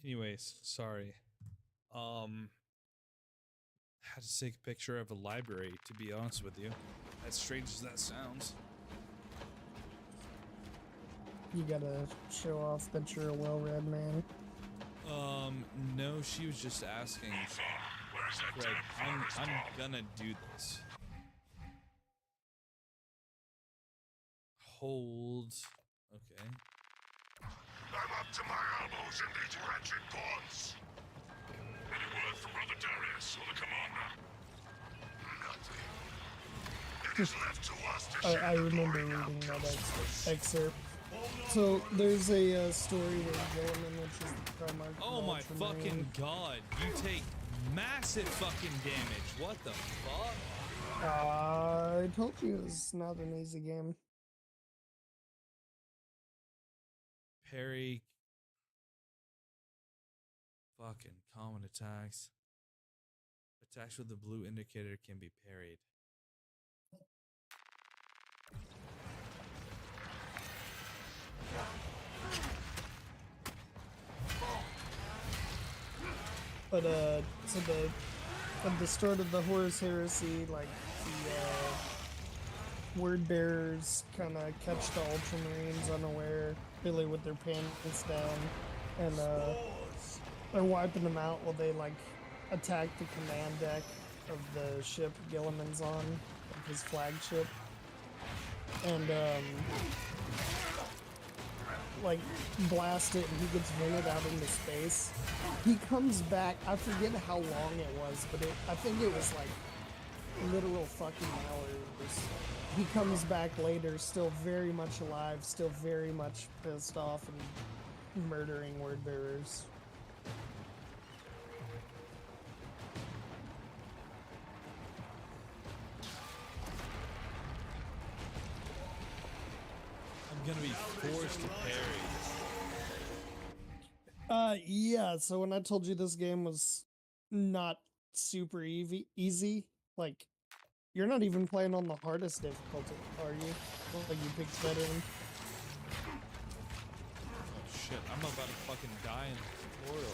Anyways, sorry. Had to take a picture of a library, to be honest with you. As strange as that sounds. You gotta show off that you're a well-read man. No, she was just asking. Greg, I'm gonna do this. Hold. Okay. I'm up to my elbows in these wretched gods. Any word from Brother Darius or the commander? Nothing. It is left to us to share I the remember glory reading now. that excerpt. So there's a story where Gilliman, which is the Primarch of Oh my Ultramarine, fucking god. You take massive fucking damage. What the fuck? I told you it's not an easy game. Parry. Fucking common attacks. Attacks with the blue indicator can be parried. But so at the start of the Horus Heresy, like the word bearers kind of catch the Ultramarines unaware, really with their pants down, and they're wiping them out while they like attack the command deck of the ship Gilliman's on, like his flagship, and like blast it, and he gets vented out into space. He comes back. I forget how long it was, but I think it was like literal fucking hours. He comes back later, still very much alive, still very much pissed off and murdering word bearers. I'm gonna be forced to parry. Yeah, so when I told you this game was not super easy, like, you're not even playing on the hardest difficulty, are you? Like, you picked veteran. Oh shit, I'm about to fucking die in the tutorial.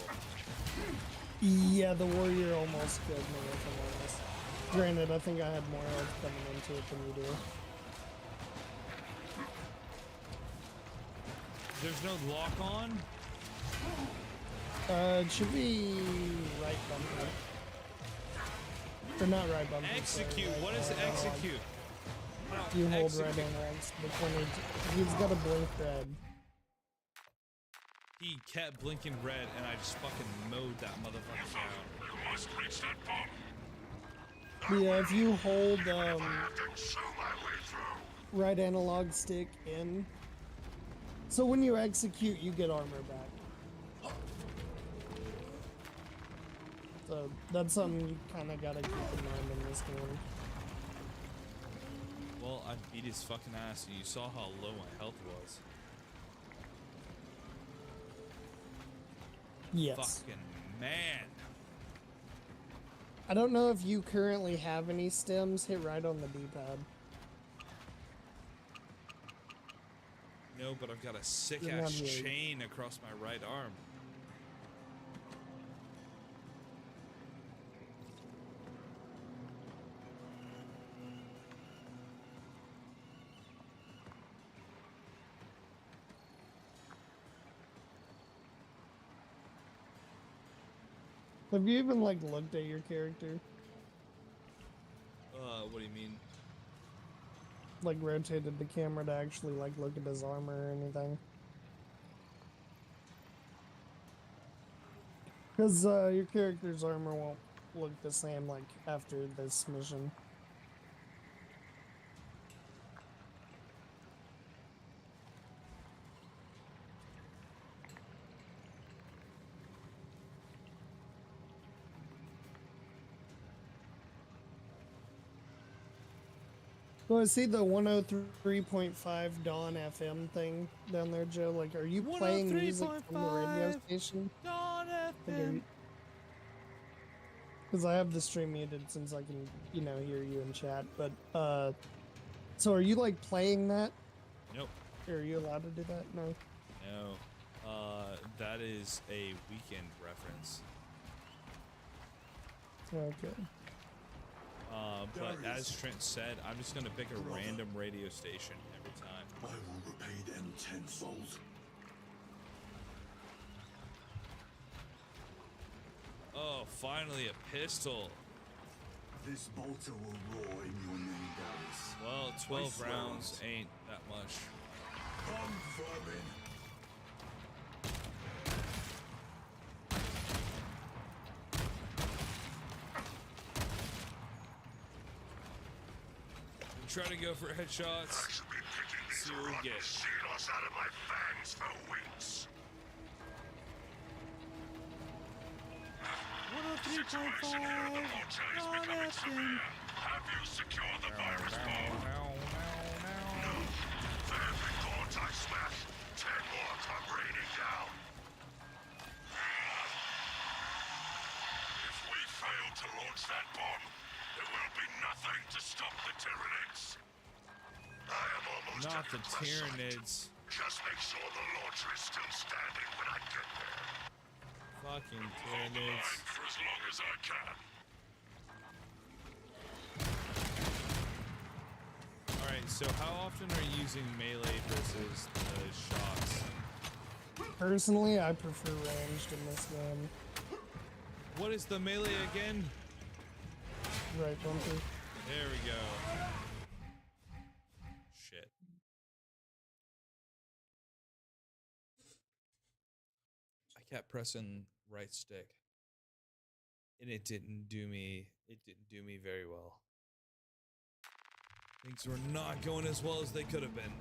Yeah, the warrior almost killed me, if I'm honest. Granted, I think I had more health coming into it than you do. There's no lock on? It should be right bumper. Or not right bumper. Execute. Sorry, What is analog. execute? You hold Execute. right analog, but when he's got a blink red. He kept blinking red, and I just fucking mowed that motherfucker down. You must reach that bomb. Yeah, if you hold I have to chew my way through. right analog stick in, so when you execute, you get armor back. So that's something you kind of gotta keep in mind in this game. Well, I beat his fucking ass, and you saw how low my health was. Yes. Fucking man. I don't know if you currently have any stems. Hit right on the D-pad. No, but I've got a sick You're ass not really- chain across my right arm. Have you even like looked at your character? What do you mean? Like rotated the camera to actually like look at his armor or anything? Because your character's armor won't look the same like after this mission. So I see the 103.5 Dawn FM thing down there, Joe. Like, are you playing music from the radio 103.5 station? Dawn Like, FM. because I have the stream muted since I can, you know, hear you in chat. But so are you like playing that? Nope. Or are you allowed to do that? No. No. That is a weekend reference. Okay. But as Trent said, I'm just gonna pick a random radio station every time. I will repay them tenfold. Oh, finally a pistol. This bolter will roar in your name, Darius. Well, 12 swear rounds on it. ain't that much. Come, vermin. Try to go for headshots. I should be picking these See what we rotten get. seals out of my fangs for weeks. 103.5 Dawn FM. Have you secured the virus bomb? For every port I smash, 10 more come raining down. If we fail to launch that bomb, there will be nothing to stop the Tyranids. I am almost Not at the your press site. Tyranids. Just make sure the launcher is still standing when I get there. Fucking Hold the line Tyranids. for as long as I can. Alright, so how often are you using melee versus the shots? Personally, I prefer ranged in this game. What is the melee again? Right, Bumper? There we go. Shit. I kept pressing right stick. And it didn't do me very well. Things were not going as well as they could have been.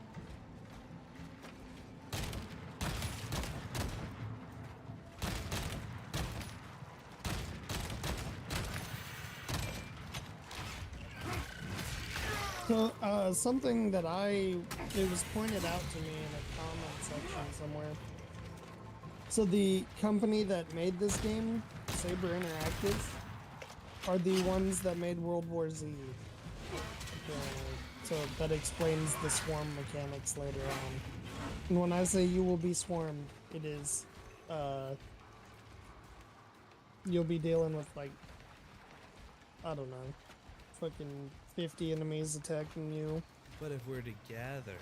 So, something that it was pointed out to me in a comment section somewhere. So the company that made this game, Saber Interactive, are the ones that made World War Z. So that explains the swarm mechanics later on. And when I say you will be swarmed, it is, you'll be dealing with like, I don't know, fucking 50 enemies attacking you. But if we're together.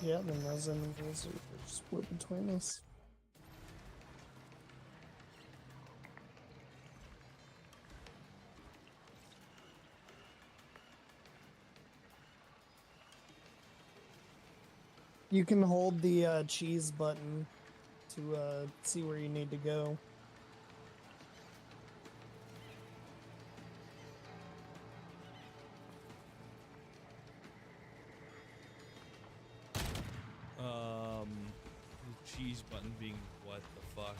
Yeah, then those enemies are split between us. You can hold the cheese button to see where you need to go. The cheese button being what the fuck?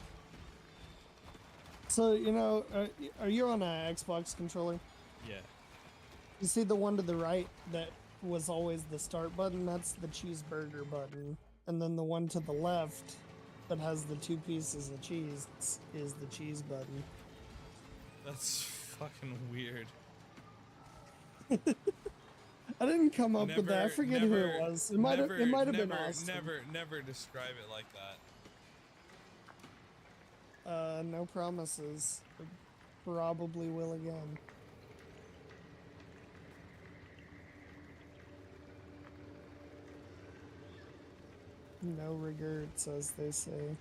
So, you know, are you on an Xbox controller? Yeah. You see the one to the right that was always the start button? That's the cheeseburger button. And then the one to the left that has the 2 pieces of cheese is the cheese button. That's fucking weird. I didn't come up with that. I forget who it was. It might have been Austin. Never describe it like that. No promises. Probably will again. No regrets, as they say.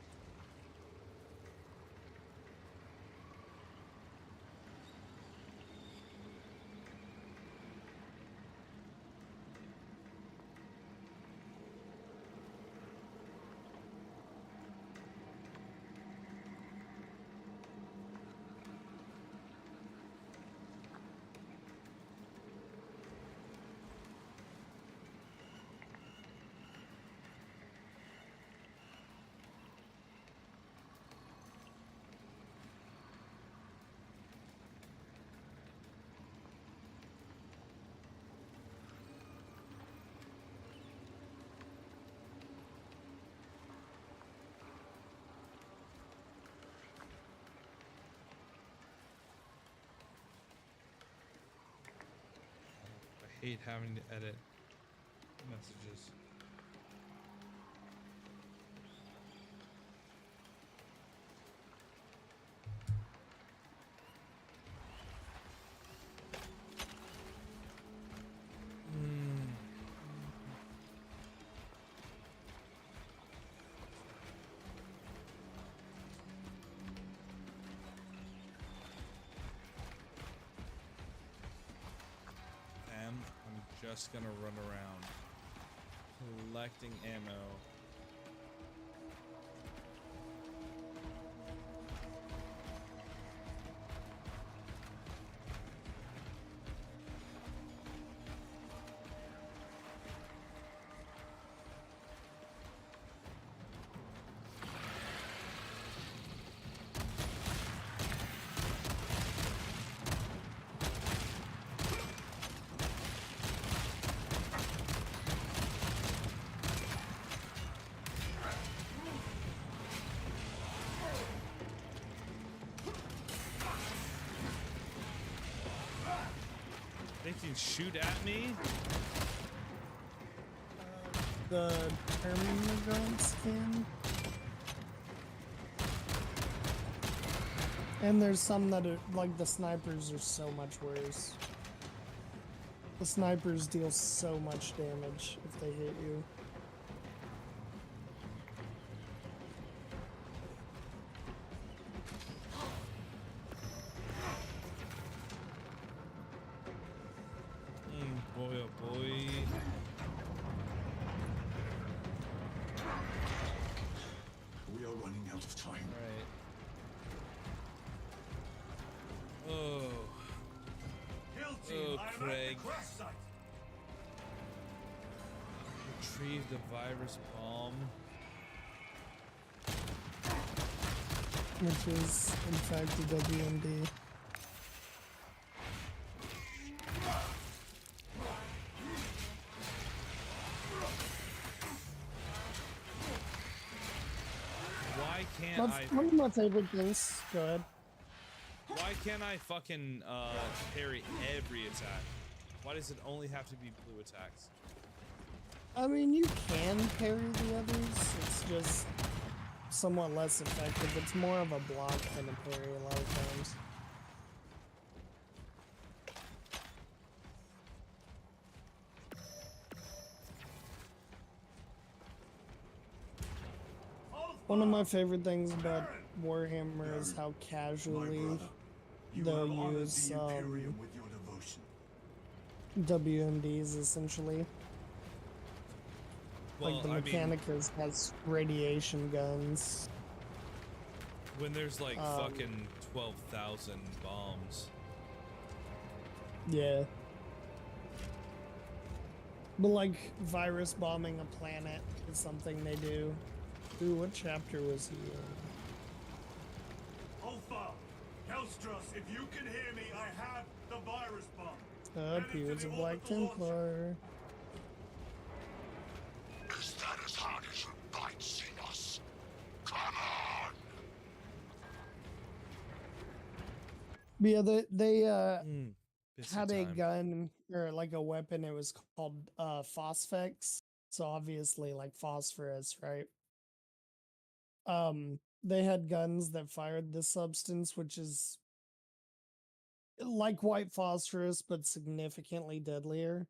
I hate having to edit messages. I'm just gonna run around collecting ammo. They can shoot at me? The termagants can. And there's some that are, like, the snipers are so much worse. The snipers deal so much damage if they hit you. Boy, oh boy. We are running out of time. Alright. Oh. Kill team, Oh, I am Craig. at the crash site. Retrieve the virus bomb. Which is, in fact, a WMD. Why can't That's I? one of my favorite things. Go ahead. Why can't I fucking parry every attack? Why does it only have to be blue attacks? I mean, you can parry the others. It's just somewhat less effective. It's more of a block than a parry a lot of times. One of my favorite things about Warhammer is how casually they'll use with your devotion. WMDs, essentially. Well, Like the I mean, Mechanicus has radiation guns. when there's like fucking 12,000 bombs. Yeah. But like virus bombing a planet is something they do. Ooh, what chapter was he Alpha, Hellstrus, if you can hear me, I have the virus bomb. in? He was a Black Templar. Is that as hard as you bite, Xenos? Come on! But yeah, they Busy had a time. gun or like a weapon. It was called Phosphex. So obviously like phosphorus, right? They had guns that fired this substance, which is like white phosphorus, but significantly deadlier.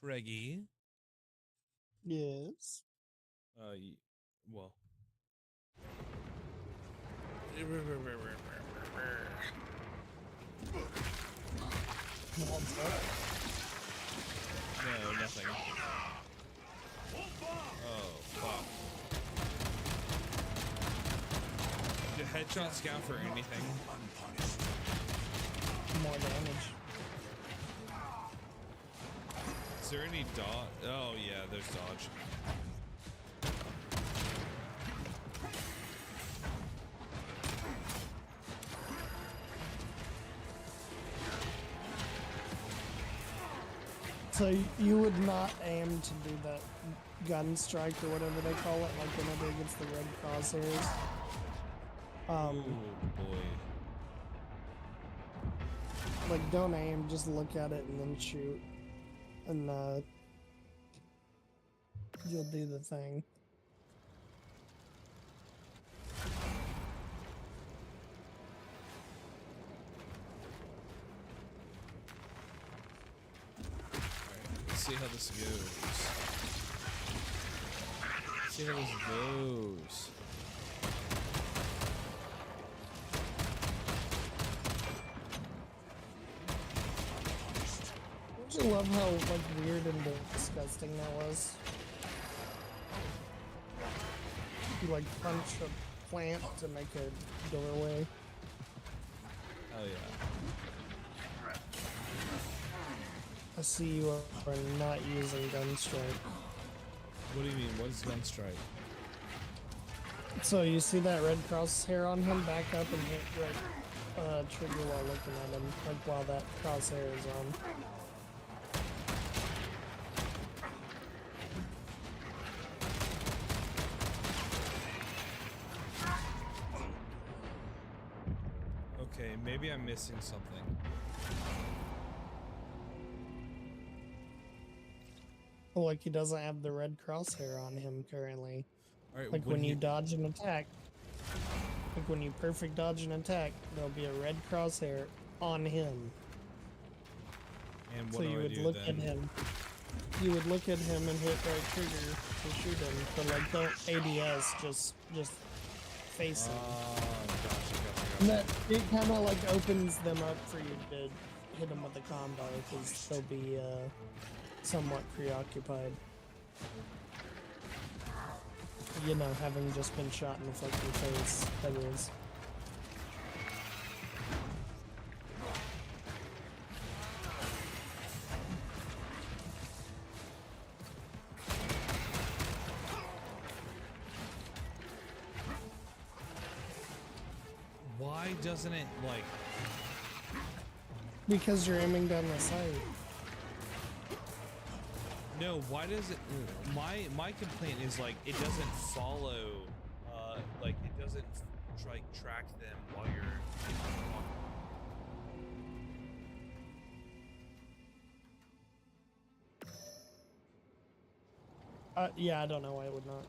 Craigie. Yes. Well. What's up? No, nothing. Oh, fuck. Do headshots count for anything? More damage. Is there any dodge? Oh, yeah, there's dodge. So you would not aim to do that gun strike or whatever they call it, like whenever it gets the red crosshairs. Oh, boy. Like don't aim, just look at it and then shoot. And you'll do the thing. Let's see how this goes. Let's see how this goes. Don't you love how like weird and disgusting that was? You like punch a plant to make a doorway. Oh yeah. I see you are not using gun strike. What do you mean? What is gun strike? So you see that red crosshair on him? Back up and hit right trigger while looking at him, like while that crosshair is on. Okay, maybe I'm missing something. Well, like he doesn't have the red crosshair on him currently. All right, Like when you dodge an attack, like when you perfect dodge an attack, there'll be a red crosshair on him. And So what you do I would do look then? at him. You would look at him and hit right trigger to shoot him, but like don't ADS, just face him. Gotcha. And that it kind of like opens them up for you to hit them with a combo because they'll be somewhat preoccupied. You know, having just been shot in the fucking face. That is. Why doesn't it like? Because you're aiming down the sight. No, why does it? My complaint is like it doesn't follow, like it doesn't track them while you're. Yeah, I don't know why it would not.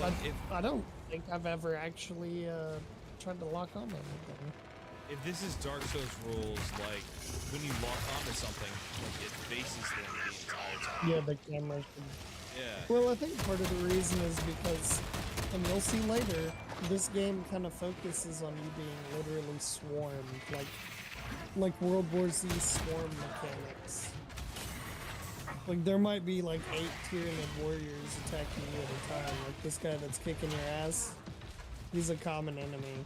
Like I don't think I've ever actually tried to lock on anything. if this is Dark Souls rules, like when you lock onto something, like it faces them the entire time. Yeah, the camera should. Yeah. Well, I think part of the reason is because, and you'll see later, this game kind of focuses on you being literally swarmed, like World War Z swarm mechanics. Like there might be like 8 Tyranid warriors attacking you at a time. Like this guy that's kicking your ass, he's a common enemy.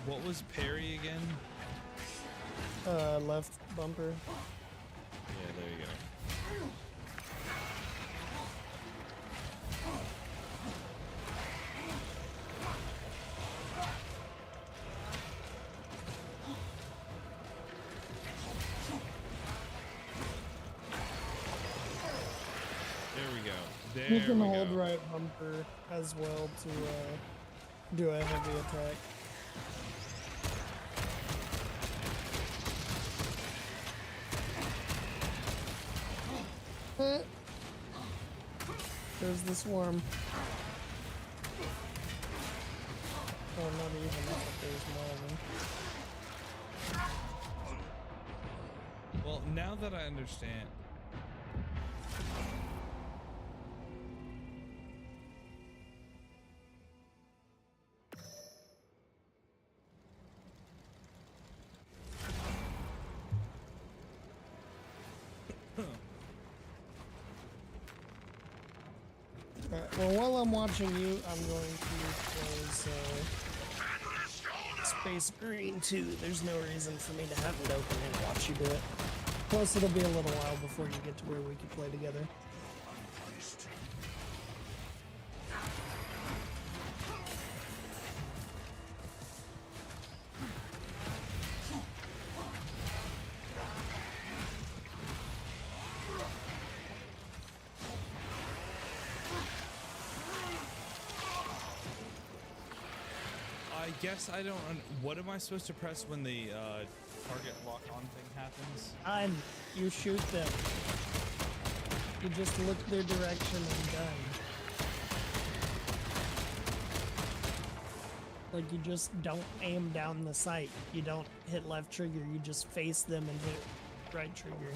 What was parry again? Left bumper. Yeah, there you go. There we go. There You can we hold go. right bumper as well to do a heavy attack. There's the swarm. Oh, not even. I thought there was more of them. Well, now that I understand. Alright, well, while I'm watching you, I'm going to close Space Marine 2. There's no reason for me to have it open and watch you do it. Plus, it'll be a little while before you get to where we can play together. I guess I don't. What am I supposed to press when the target lock on thing happens? You shoot them. You just look their direction and done. Like, you just don't aim down the sight. You don't hit left trigger. You just face them and hit right trigger.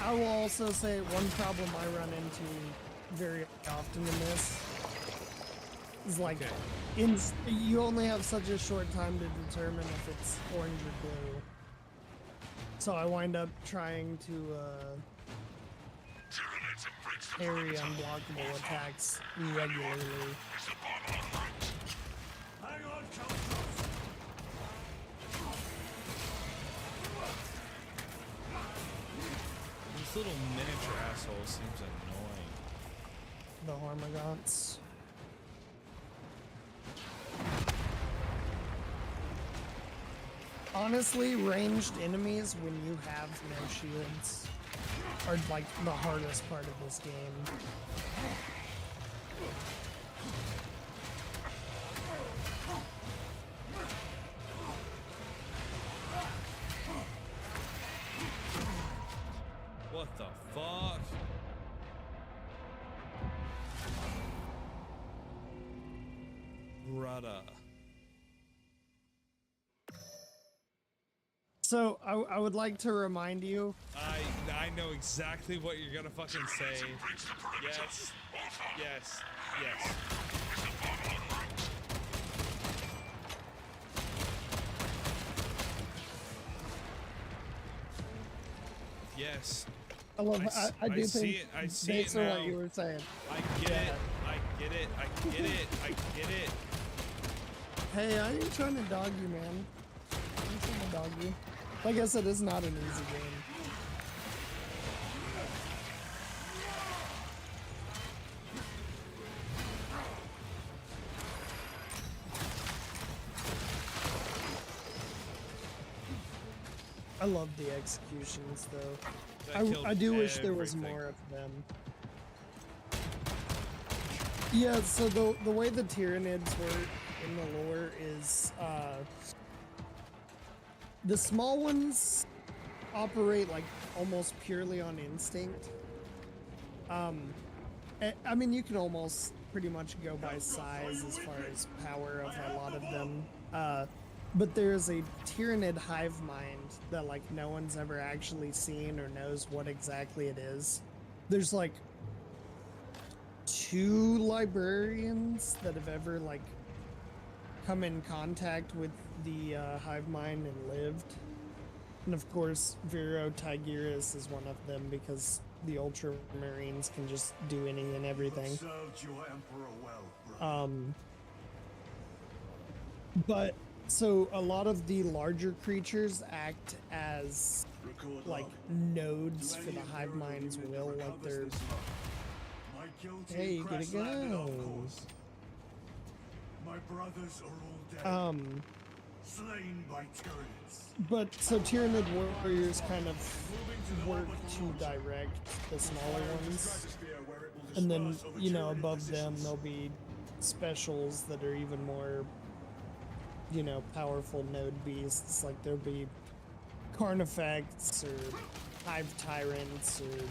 I will also say one problem I run into very often in this is like, you only have such a short time to determine if it's orange or blue. So I wind up trying to parry unblockable attacks regularly. Hang on, Keltros. This little miniature asshole seems annoying. The Hormagaunts. Honestly, ranged enemies when you have no shields are like the hardest part of this game. What the fuck? Brother. So I would like to remind you. I know exactly what you're gonna fucking say. Yes. Yes. Yes. Yes. I love. I do see think it. I see based it on now. what you were saying. I get it. I get it. I get it. I get it. Hey, I ain't trying to dog you, man. I ain't trying to dog you. Like I said, it's not an easy game. I love the executions, though. I do wish there was more of them. Yeah, so the way the Tyranids work in the lore is, the small ones operate like almost purely on instinct. I mean, you can almost pretty much go by size as far as power of a lot of them. But there's a Tyranid hive mind that like no one's ever actually seen or knows what exactly it is. There's like 2 librarians that have ever like come in contact with the hive mind and lived. And of course, Vero Tigris is one of them because the Ultramarines can just do any and everything. Served your emperor well, brother. But so a lot of the larger creatures act as Record like log. nodes To for any the of hive your mind's unit will, that like recovers they're. this log. My guilty Hey, you gotta crest landed off go. course. My brothers are all dead. Slain by Tyranids. But so Tyranid warriors kind of work to direct the smaller ones, and then you know above them there'll be specials that are even more, you know, powerful node beasts. Like there'll be Carnifex or Hive Tyrants or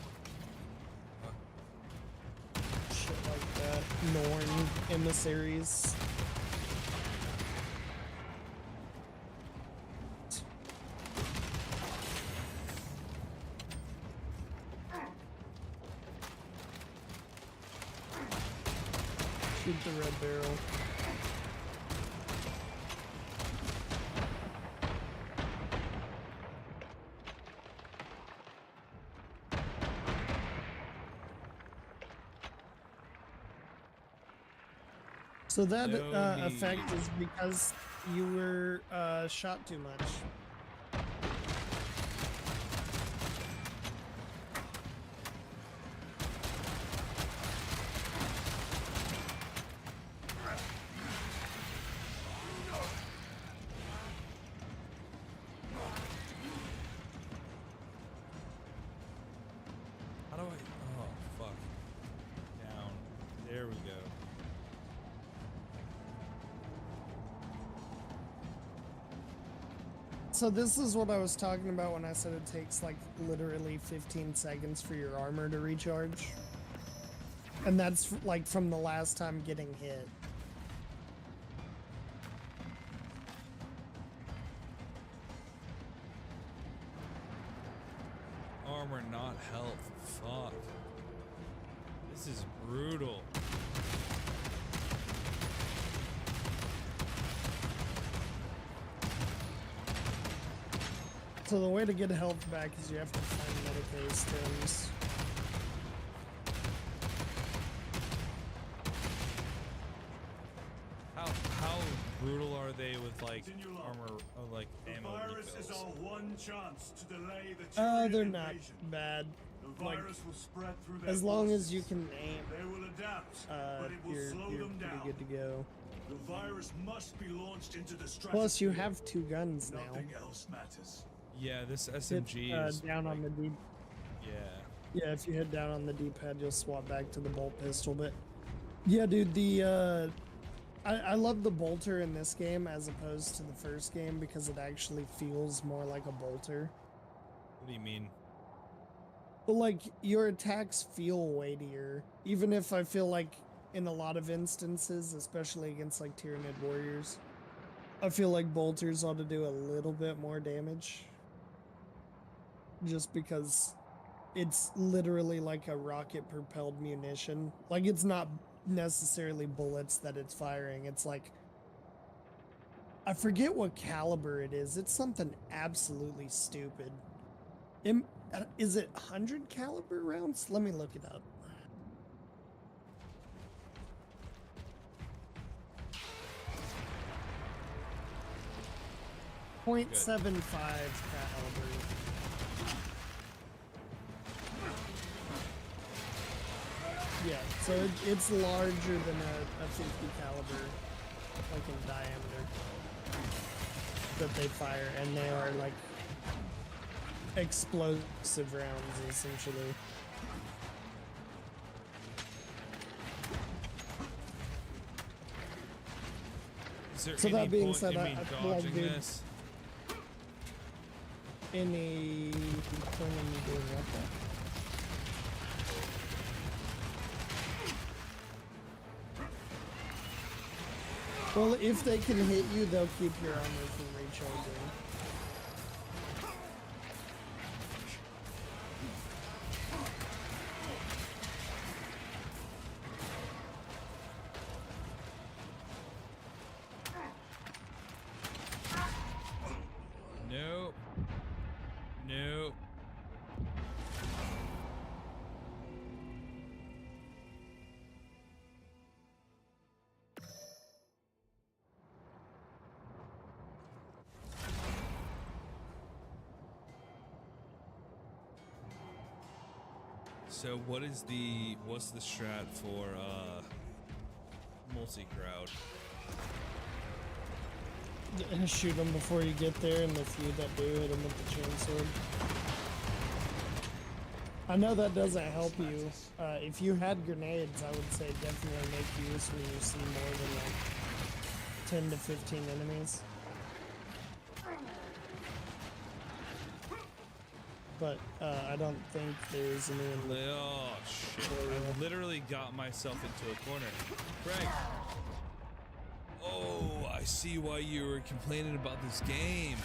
Norn in the series. Shoot the red barrel. So that No effect need. is because you were shot too much. How do I? Oh fuck. Down. There we go. So this is what I was talking about when I said it takes like literally 15 seconds for your armor to recharge. And that's like from the last time getting hit. Armor, not health. Fuck. This is brutal. So the way to get health back is you have to find Medicaid stems. How brutal are they with like Continue on. armor or like The ammo virus is refills? our one chance to delay the Tyrian They're not invasion. bad. The Like, virus will spread through their as long as forces. you can aim, They will adapt, but it will you're slow them pretty down. good to go. The virus must be launched into the stratosphere. Plus, you have 2 guns now. Nothing else matters. Yeah, this Hit, SMG is down like, on the D. yeah. Yeah, if you hit down on the D-pad, you'll swap back to the bolt pistol. But yeah, dude, the I love the bolter in this game as opposed to the first game because it actually feels more like a bolter. What do you mean? But like your attacks feel weightier, even if I feel like in a lot of instances, especially against like Tyranid warriors, I feel like bolters ought to do a little bit more damage. Just because it's literally like a rocket propelled munition. Like it's not necessarily bullets that it's firing. It's like, I forget what caliber it is. It's something absolutely stupid. Is it 100 caliber rounds? Let me look it up. .75 caliber. Yeah, so it's larger than a 50 caliber, like in diameter, that they fire, and they are like explosive rounds, essentially. Is there So any that being point said, in I me feel like, dodging dude, this? any point in you doing what though? Well, if they can hit you, they'll keep your armor from recharging. Nope. Nope. So what's the strat for multi-crowd? Shoot them before you get there, and the few that do, hit them with the chainsword. I know that doesn't help you. If you had grenades, I would say definitely make use when you see more than like 10 to 15 enemies. but I don't think there's any. Oh shit! I literally got myself into a corner. Greg. Oh, I see why you were complaining about this game.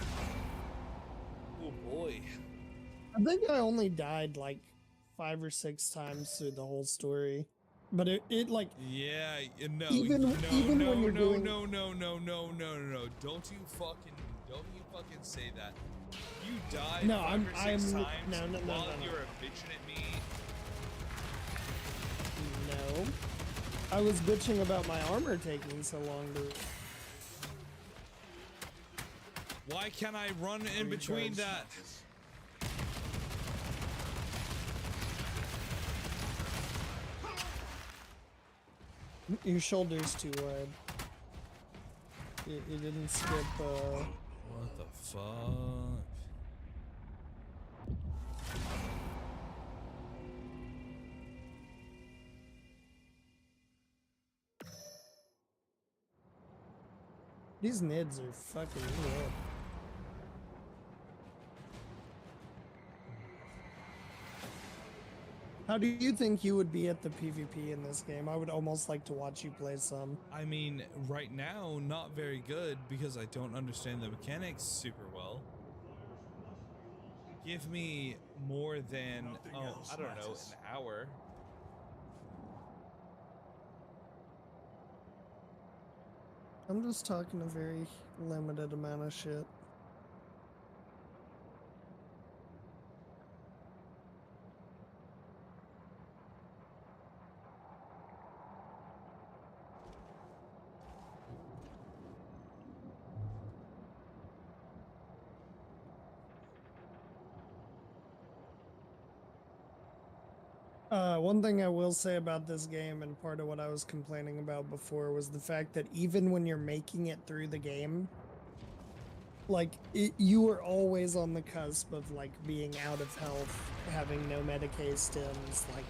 Oh boy. I think I only died like 5 or 6 times through the whole story, but it like Yeah, no, even no, even no, when you're no, doing no, no, no, no, no, no, don't you fucking say that. You died No, 5 or 6 times no, while you were bitching at me. no. I was bitching about my armor taking so long to. Why can't I run in between that? Your shoulder's too wide. You didn't skip. What the fuck? These nids are fucking me up. How do you think you would be at the PvP in this game? I would almost like to watch you play some. I mean, right now, not very good because I don't understand the mechanics super well. Give me more than, I don't know, an hour. I'm just talking a very limited amount of shit. One thing I will say about this game, and part of what I was complaining about before, was the fact that even when you're making it through the game, like, you are always on the cusp of, like, being out of health, having no Medicaid stims, like,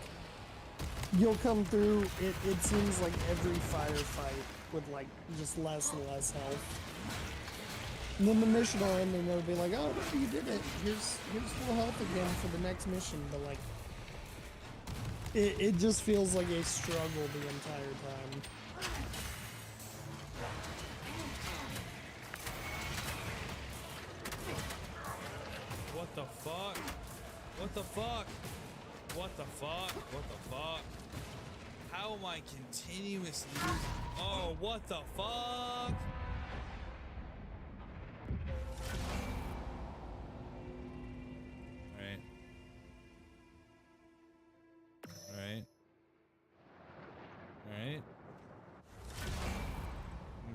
you'll come through, it seems like every firefight with, like, just less and less health. And then the mission will end and they'll be like, oh, no, you did it, here's full health again for the next mission, but, like, it just feels like a struggle the entire time. What the fuck? What the fuck? What the fuck? What the fuck? How am I continuously losing? Oh, what the fuck? Alright.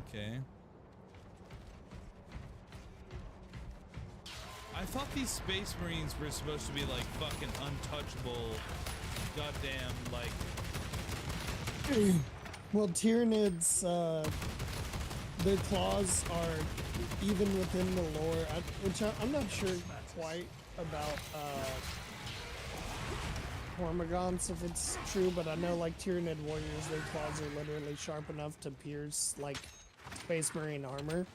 Okay. I thought these Space Marines were supposed to be like fucking untouchable, goddamn, like. Well, Tyranids, their claws are even within the lore, which I'm not sure quite about Hormagaunts if it's true, but I know like Tyranid warriors, their claws are literally sharp enough to pierce like Space Marine armor.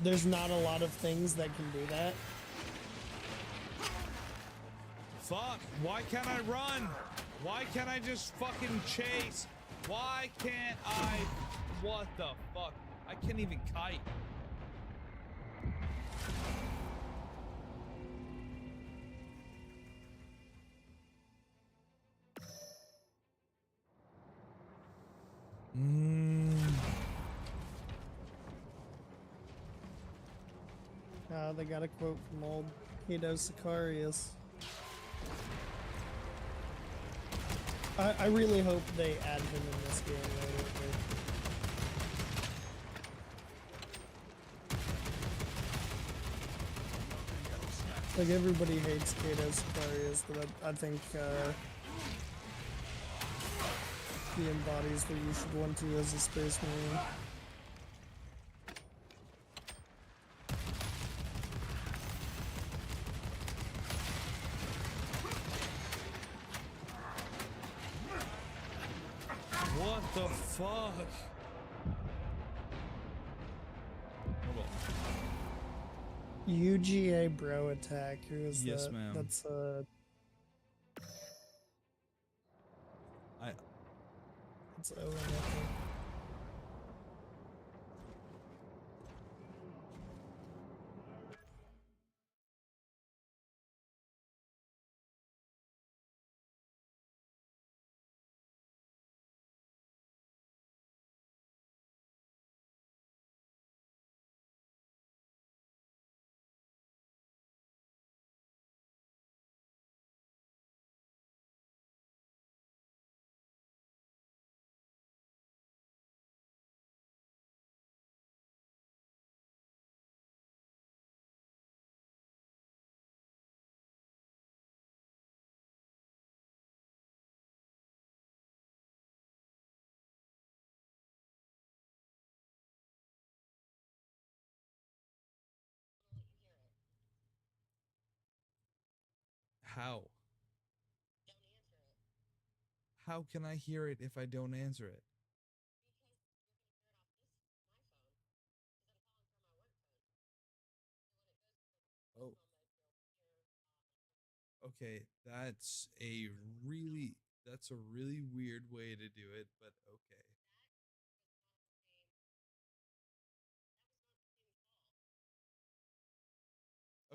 There's not a lot of things that can do that. Fuck, why can't I run? Why can't I just fucking chase? Why can't I? What the fuck? I can't even kite. They got a quote from old Kato Sicarius. I really hope they add him in this game later. Like, everybody hates Kato Sicarius, but I think he embodies what you should want to as a Space Marine. What the fuck? Hold on. UGA bro attack. Who is Yes, that? ma'am. That's I it's Owen, I think. how? How can I hear it if I don't answer it? Oh, okay. That's a really weird way to do it, but okay.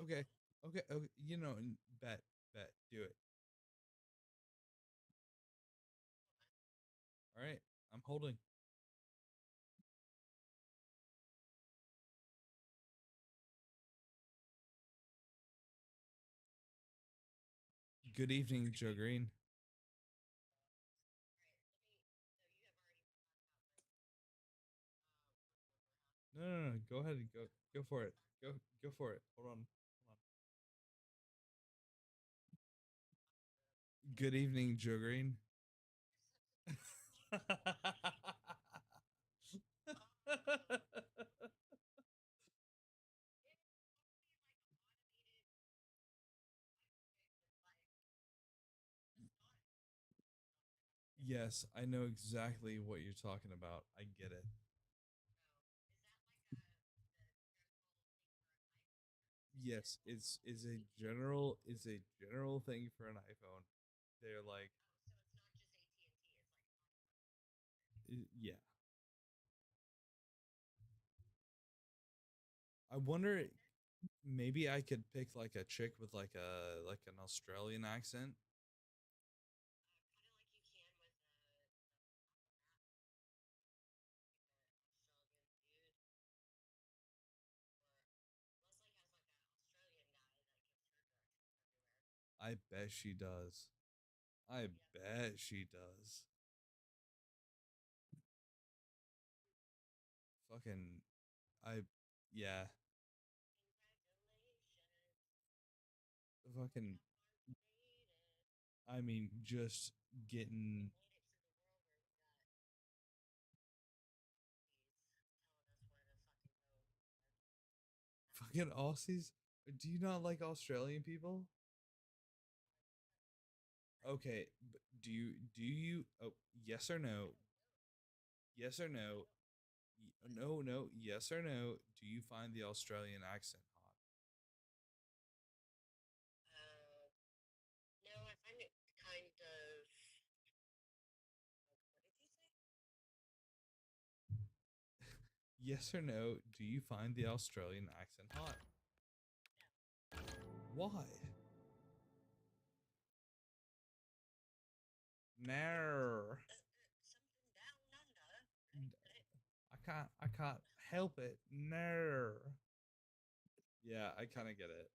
Okay. Okay. Okay. You know, bet, do it. All right. I'm holding. Good evening, Joe Green. No, no, no. Go ahead and go for it. Go for it. Hold on. Good evening, Joe Green. Yes, I know exactly what you're talking about. I get it. Yes, it's a general thing for an iPhone. They're like, yeah. I wonder, maybe I could pick like a chick with like an Australian accent. I bet she does. I bet she does. Fucking, I, yeah. Fucking, I mean, just getting fucking Aussies. Do you not like Australian people? Okay, but do you? Oh, yes or no? Yes or no? No, no. Yes or no? Do you find the Australian accent hot? Yes or no? Do you find the Australian accent hot? Why? No. I can't help it. No. Yeah, I kind of get it.